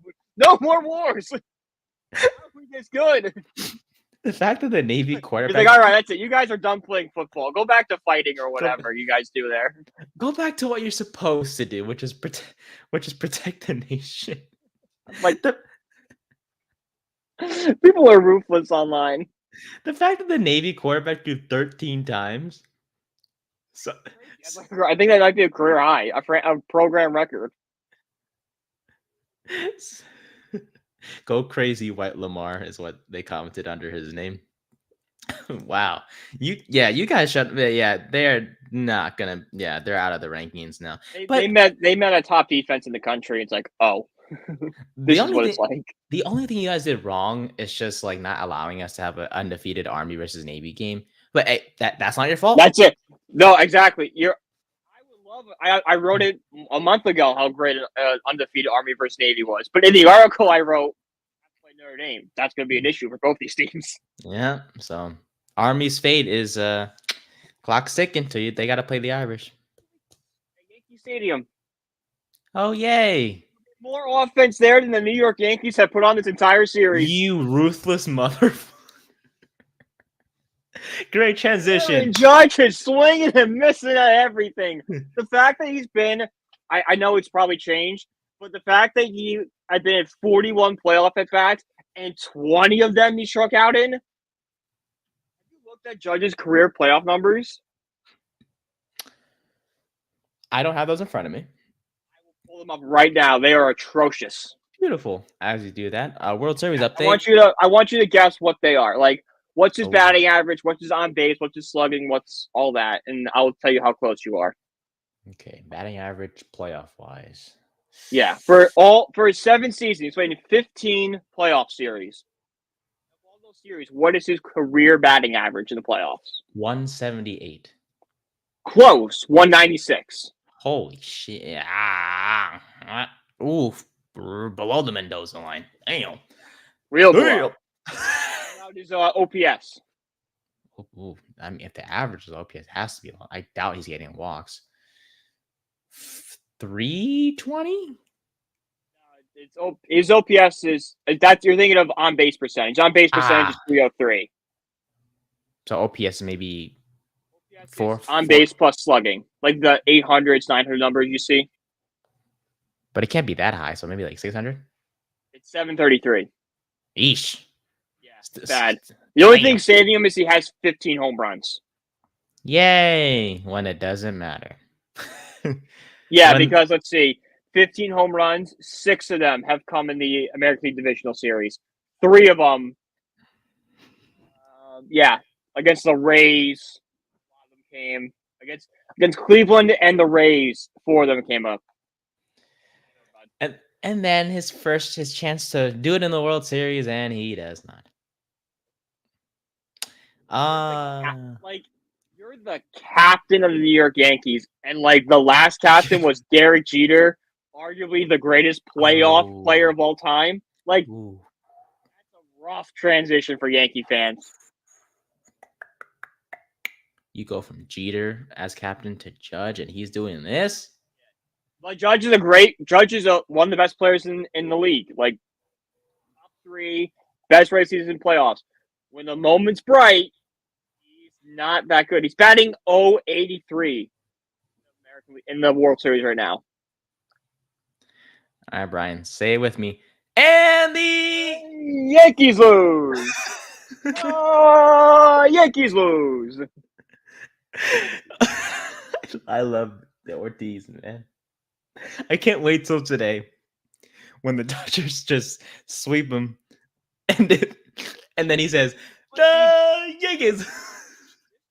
more wars. How are we this good? The fact that the Navy quarterback... He's like, all right, that's it. You guys are done playing football. Go back to fighting or whatever you guys do there. Go back to what you're supposed to do, which is protect the nation. Like, people are ruthless online. The fact that the Navy quarterback threw 13 times. So, I think that might be a career high, a program record. Go crazy, White Lamar is what they commented under his name. Wow. You guys should. Yeah, they're not gonna. Yeah, they're out of the rankings now. They met a top defense in the country. It's like, oh, this is what it's like. The only thing you guys did wrong is just like not allowing us to have an undefeated Army versus Navy game. But hey, that's not your fault. That's it. No, exactly. I would love it. I wrote it a month ago how great an undefeated Army versus Navy was. But in the article I wrote, Notre Dame, that's going to be an issue for both these teams. Yeah. So Army's fate is clock's ticking to you. They got to play the Irish. Yankee Stadium. Oh, yay. More offense there than the New York Yankees have put on this entire series. You ruthless motherfucker. Great transition. Aaron Judge is swinging and missing at everything. The fact that he's been, I know it's probably changed, but the fact that he had been at 41 playoff at-bats and 20 of them he struck out in. Have you looked at Judge's career playoff numbers? I don't have those in front of me. I will pull them up right now. They are atrocious. Beautiful. As you do that, World Series update. I want you to guess what they are. Like, what's his batting average? What's his on base? What's his slugging? What's all that? And I'll tell you how close you are. Okay, batting average playoff wise. Yeah, for his 7 seasons, he's played in 15 playoff series. Of all those series, what is his career batting average in the playoffs? 178. Close, 196. Holy shit! Oof, below the Mendoza line. Damn, real below. Now his OPS. Ooh, I mean, if the average is OPS, it has to be low. I doubt he's getting walks. 320. His OPS is that you're thinking of on base percentage. On base percentage is 303. So OPS maybe 4 on base plus slugging, like the 800s, 900 numbers you see. But it can't be that high, so maybe like 600. It's 733. Eesh. Yeah, it's bad. The only thing saving him is he has 15 home runs. Yay! When it doesn't matter. Yeah, because let's see, 15 home runs, 6 of them have come in the American League Divisional Series. 3 of them, against the Rays. A lot of them came against Cleveland and the Rays. 4 of them came up. And then his chance to do it in the World Series, and he does not. Like, you're the captain of the New York Yankees, and like the last captain was Derek Jeter, arguably the greatest playoff player of all time. Like, that's a rough transition for Yankee fans. You go from Jeter as captain to Judge, and he's doing this. Like, Judge is one of the best players in the league. Like, top 3 best regular season playoffs. When the moment's bright, he's not that good. He's batting .083 in the World Series right now. All right, Brian, say it with me. And the Yankees lose. Yankees lose. I love the Ortiz, man. I can't wait till today when the Dodgers just sweep him, and then he says, "The Yankees."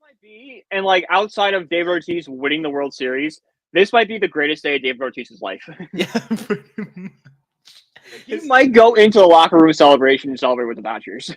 Might be, and like outside of David Ortiz winning the World Series, this might be the greatest day of David Ortiz's life. Yeah, pretty much. He might go into the locker room celebration and celebrate with the Dodgers.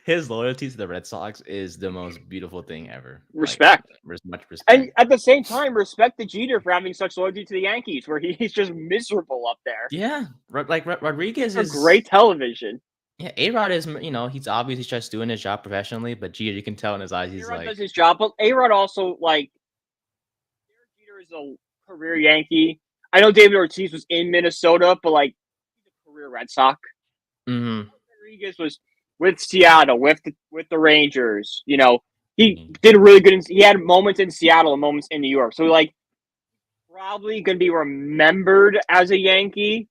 His loyalty to the Red Sox is the most beautiful thing ever. Respect. Like, much respect. And at the same time, respect the Jeter for having such loyalty to the Yankees, where he's just miserable up there. Yeah, like Rodriguez is great television. Yeah, A-Rod is, he's obviously just doing his job professionally, but Jeter, you can tell in his eyes, he's A-Rod like, does his job, but A-Rod also, like, Jeter is a career Yankee. I know David Ortiz was in Minnesota, but, like, he's a career Red Sox. Rodriguez was with Seattle, with the Rangers. You know, he did really good. He had moments in Seattle and moments in New York. So, like, probably going to be remembered as a Yankee.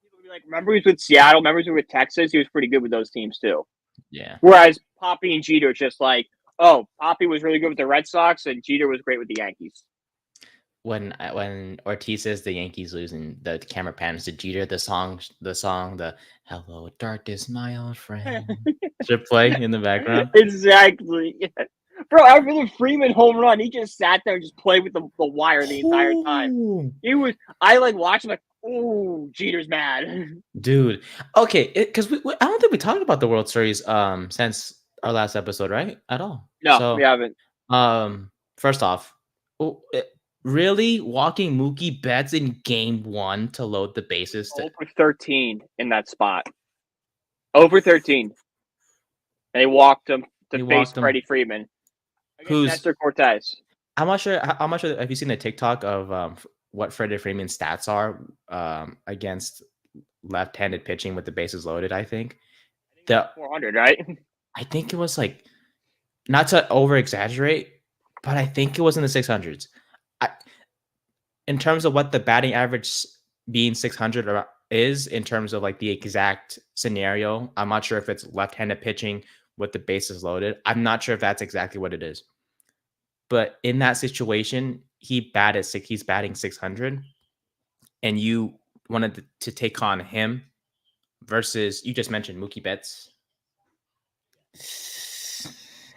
People will be like, remember he was with Seattle, remember he was with Texas. He was pretty good with those teams, too. Yeah. Whereas Poppy and Jeter just like, oh, Poppy was really good with the Red Sox and Jeter was great with the Yankees. When Ortiz says the Yankees losing, the camera pans to Jeter, the song, the "Hello Darkness, my old friend" should play in the background. Exactly. Bro, after the Freeman home run, he just sat there and just played with the wire the entire time. I like watching like, oh, Jeter's mad. Dude. Okay, because I don't think we talked about the World Series since our last episode, right? At all. No, we haven't. First off, really walking Mookie Betts in game 1 to load the bases? Over 13 in that spot. Over 13. And they walked him to face Freddie Freeman. Who's Nestor Cortez. I'm not sure. Have you seen the TikTok of what Freddie Freeman's stats are against left-handed pitching with the bases loaded? I think the 400, right? I think it was like, not to over-exaggerate, but I think it was in the 600s. In terms of what the batting average being 600 is, in terms of like the exact scenario, I'm not sure if it's left-handed pitching with the bases loaded. I'm not sure if that's exactly what it is. But in that situation, he's batting 600, and you wanted to take on him versus, you just mentioned Mookie Betts.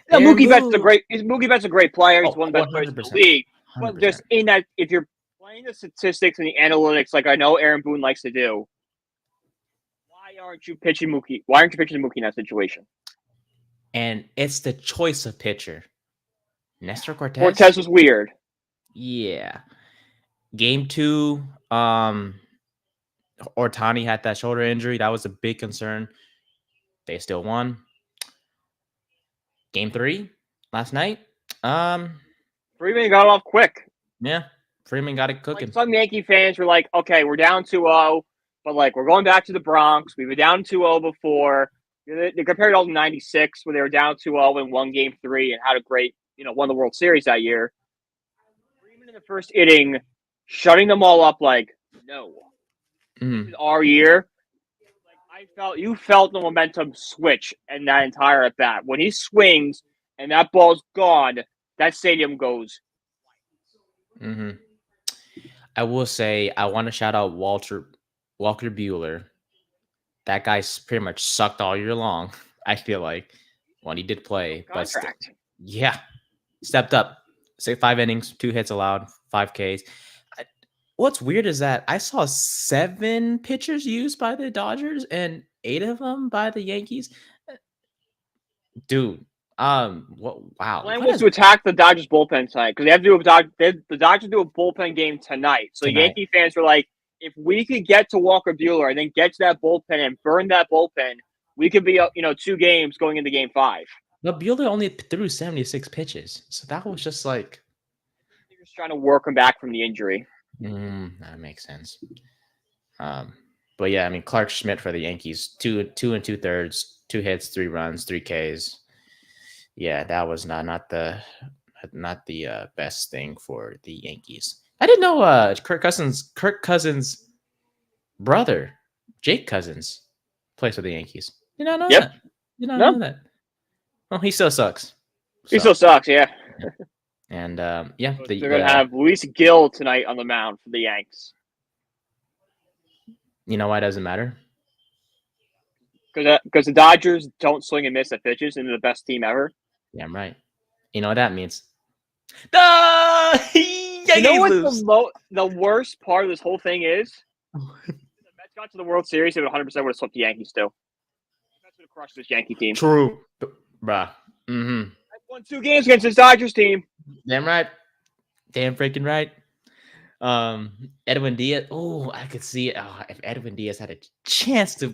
Yeah, Mookie Betts a great player. He's one of the best players in the league. 100%. But just in that, if you're playing the statistics and the analytics, like I know Aaron Boone likes to do, why aren't you pitching Mookie? Why aren't you pitching Mookie in that situation? And it's the choice of pitcher. Nestor Cortez. Cortez was weird. Yeah. Game 2, Ohtani had that shoulder injury. That was a big concern. They still won. Game 3 last night. Freeman got off quick. Yeah. Freeman got it cooking. Like, some Yankee fans were like, okay, we're down 2-0, but like we're going back to the Bronx. We were down 2-0 before. They compared it all to 96 when they were down 2-0 and won game 3 and had a great, won the World Series that year. Freeman in the first inning, shutting them all up like, no. This is our year. Like, you felt the momentum switch in that entire at bat. When he swings and that ball's gone, that stadium goes. I will say, I want to shout out Walker Buehler. That guy's pretty much sucked all year long, I feel like, when he did play. But stepped up. 5 innings, 2 hits allowed, 5 Ks. What's weird is that I saw 7 pitchers used by the Dodgers and 8 of them by the Yankees. Dude, wow. The plan was to attack the Dodgers bullpen tonight because they have to do the Dodgers do a bullpen game tonight. So Yankee fans were like, if we could get to Walker Buehler and then get to that bullpen and burn that bullpen, we could be up, 2 games going into game 5. But Buehler only threw 76 pitches, so that was just like, they're just trying to work him back from the injury. That makes sense. But yeah, I mean, Clark Schmidt for the Yankees, 2 2/3, 2 hits, 3 runs, 3 Ks. Yeah, that was not the best thing for the Yankees. I didn't know Kirk Cousins' brother, Jake Cousins, plays for the Yankees. Did not know that. Did not know that. Well, he still sucks. He still sucks, yeah. And they're going to have Luis Gil tonight on the mound for the Yanks. You know why it doesn't matter? Because the Dodgers don't swing and miss at pitches, and they're the best team ever. Yeah, I'm right. You know what that means? You know what the worst part of this whole thing is? If the Mets got to the World Series, they would 100% would have swept the Yankees too. The Mets would have crushed this Yankee team. True, bruh. Mm-hmm. I won 2 games against this Dodgers team. Damn right. Damn freaking right. Edwin Diaz. Oh, I could see it. Oh, if Edwin Diaz had a chance to,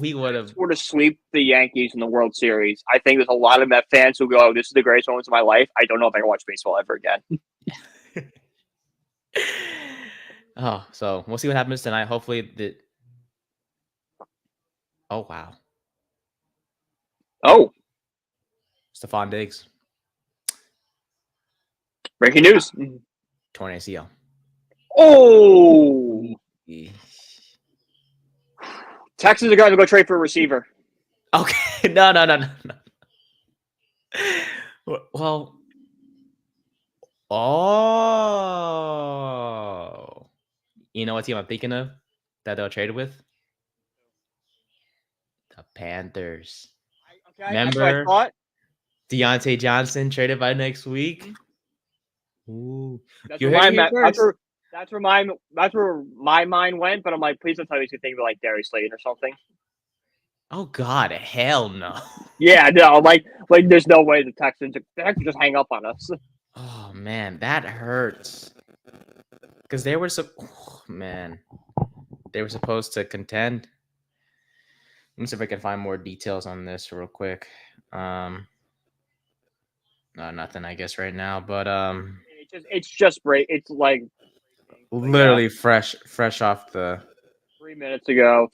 he would have sweep the Yankees in the World Series. I think there's a lot of Met fans who go, "This is the greatest moments of my life. I don't know if I can watch baseball ever again." So we'll see what happens tonight. Hopefully Oh wow. Oh, Stephon Diggs. Breaking news. Torn ACL. Oh. Texans are going to go trade for a receiver. Okay. No. Well. Oh. You know what team I'm thinking of that they'll trade with? The Panthers. Okay, remember that's what I thought. Deontay Johnson traded by next week? Ooh. That's where my mind went, but I'm like, please don't tell me you think of like Darius Slayton or something. Oh God, hell no. Yeah, no, like there's no way the Texans just hang up on us. Oh man, that hurts. Because they were they were supposed to contend. Let me see if I can find more details on this real quick. No, nothing, I guess, right now. But it's just great. It's like literally fresh off the 3 minutes ago.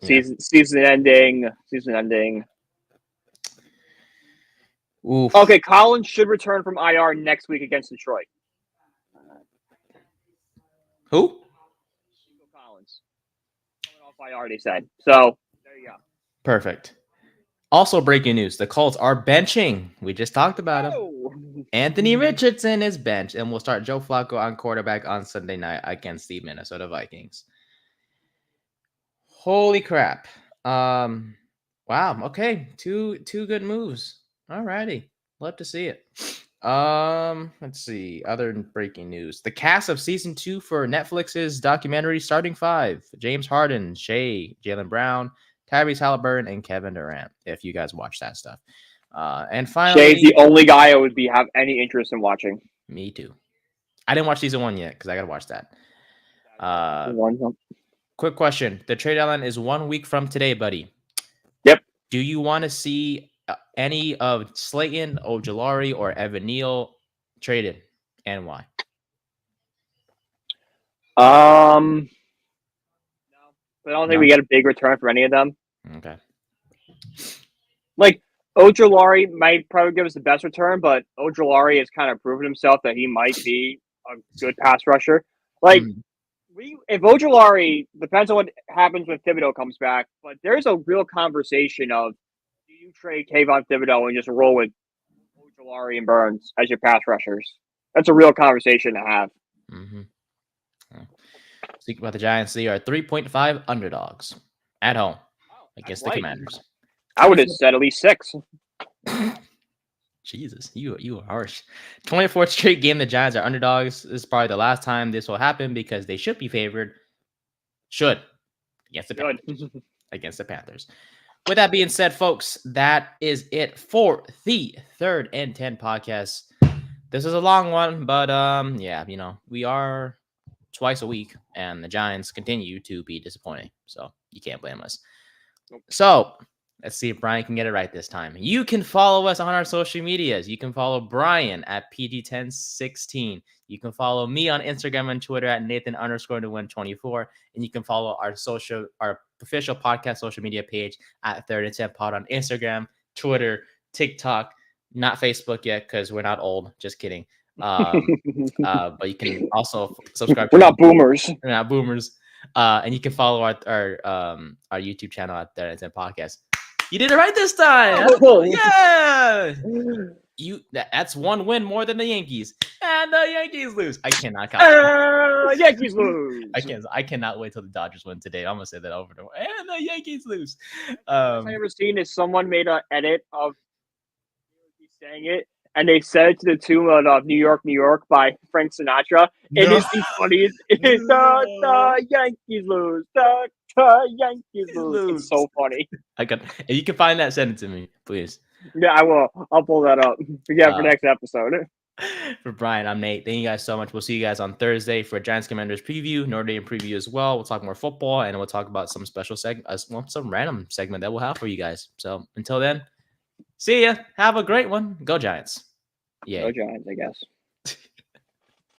Yeah. Season ending. Oof. Okay, Collins should return from IR next week against Detroit. Who? Collins. Coming off IR, they said. So there you go. Perfect. Also, breaking news: the Colts are benching. We just talked about him. Anthony Richardson is benched, and we'll start Joe Flacco on quarterback on Sunday night against the Minnesota Vikings. Holy crap! Wow. Okay, two good moves. Alrighty, love to see it. Let's see. Other breaking news: the cast of season 2 for Netflix's documentary Starting Five: James Harden, Shea, Jaylen Brown, Tyrese Halliburton, and Kevin Durant. If you guys watch that stuff, and finally, Shea's the only guy I would have any interest in watching. Me too. I didn't watch season 1 yet because I gotta watch that. Quick question: the trade deadline is 1 week from today, buddy. Yep. Do you want to see any of Slayton, Ojulari, or Evan Neal traded, and why? No, I don't think we get a big return for any of them. Okay. Like Ojulari might probably give us the best return, but Ojulari has kind of proven himself that he might be a good pass rusher. Like if Ojulari, depends on what happens when Thibodeau comes back, but there's a real conversation of, do you trade Kayvon Thibodeau and just roll with Ojulari and Burns as your pass rushers? That's a real conversation to have. Speaking about the Giants, they are 3.5 underdogs at home against the Commanders. I would have said at least 6. Jesus, you are harsh. 24th straight game, the Giants are underdogs. This is probably the last time this will happen because they should be favored. Against the Panthers. With that being said, folks, that is it for the 3rd and 10 podcast. This is a long one, but we are twice a week, and the Giants continue to be disappointing. So you can't blame us. So let's see if Brian can get it right this time. You can follow us on our social medias. You can follow Brian at PG1016. You can follow me on Instagram and Twitter at Nathan_Nguyen24. And you can follow our official podcast social media page at 3rd and 10 Pod on Instagram, Twitter, TikTok, not Facebook yet because we're not old. Just kidding. But you can also subscribe. We're not boomers. We're not boomers. And you can follow our YouTube channel at 3rd and 10 Podcast. You did it right this time. Oh, yeah. That's one win more than the Yankees, and the Yankees lose. I cannot count. Yankees lose. I cannot wait till the Dodgers win today. I'm gonna say that over and over. And the Yankees lose. The best I ever seen is someone made an edit of saying it, and they said it to the tune of "New York, New York" by Frank Sinatra. It is the funniest. It is the Yankees lose. The Yankees lose. It's so funny. You can find that. Send it to me, please. Yeah, I will. I'll pull that up. Yeah, for next episode. For Brian, I'm Nate. Thank you guys so much. We'll see you guys on Thursday for a Giants Commanders preview, Notre Dame preview as well. We'll talk more football, and we'll talk about some special some random segment that we'll have for you guys. So until then, see ya. Have a great one. Go Giants. Yeah. Go Giants, I guess.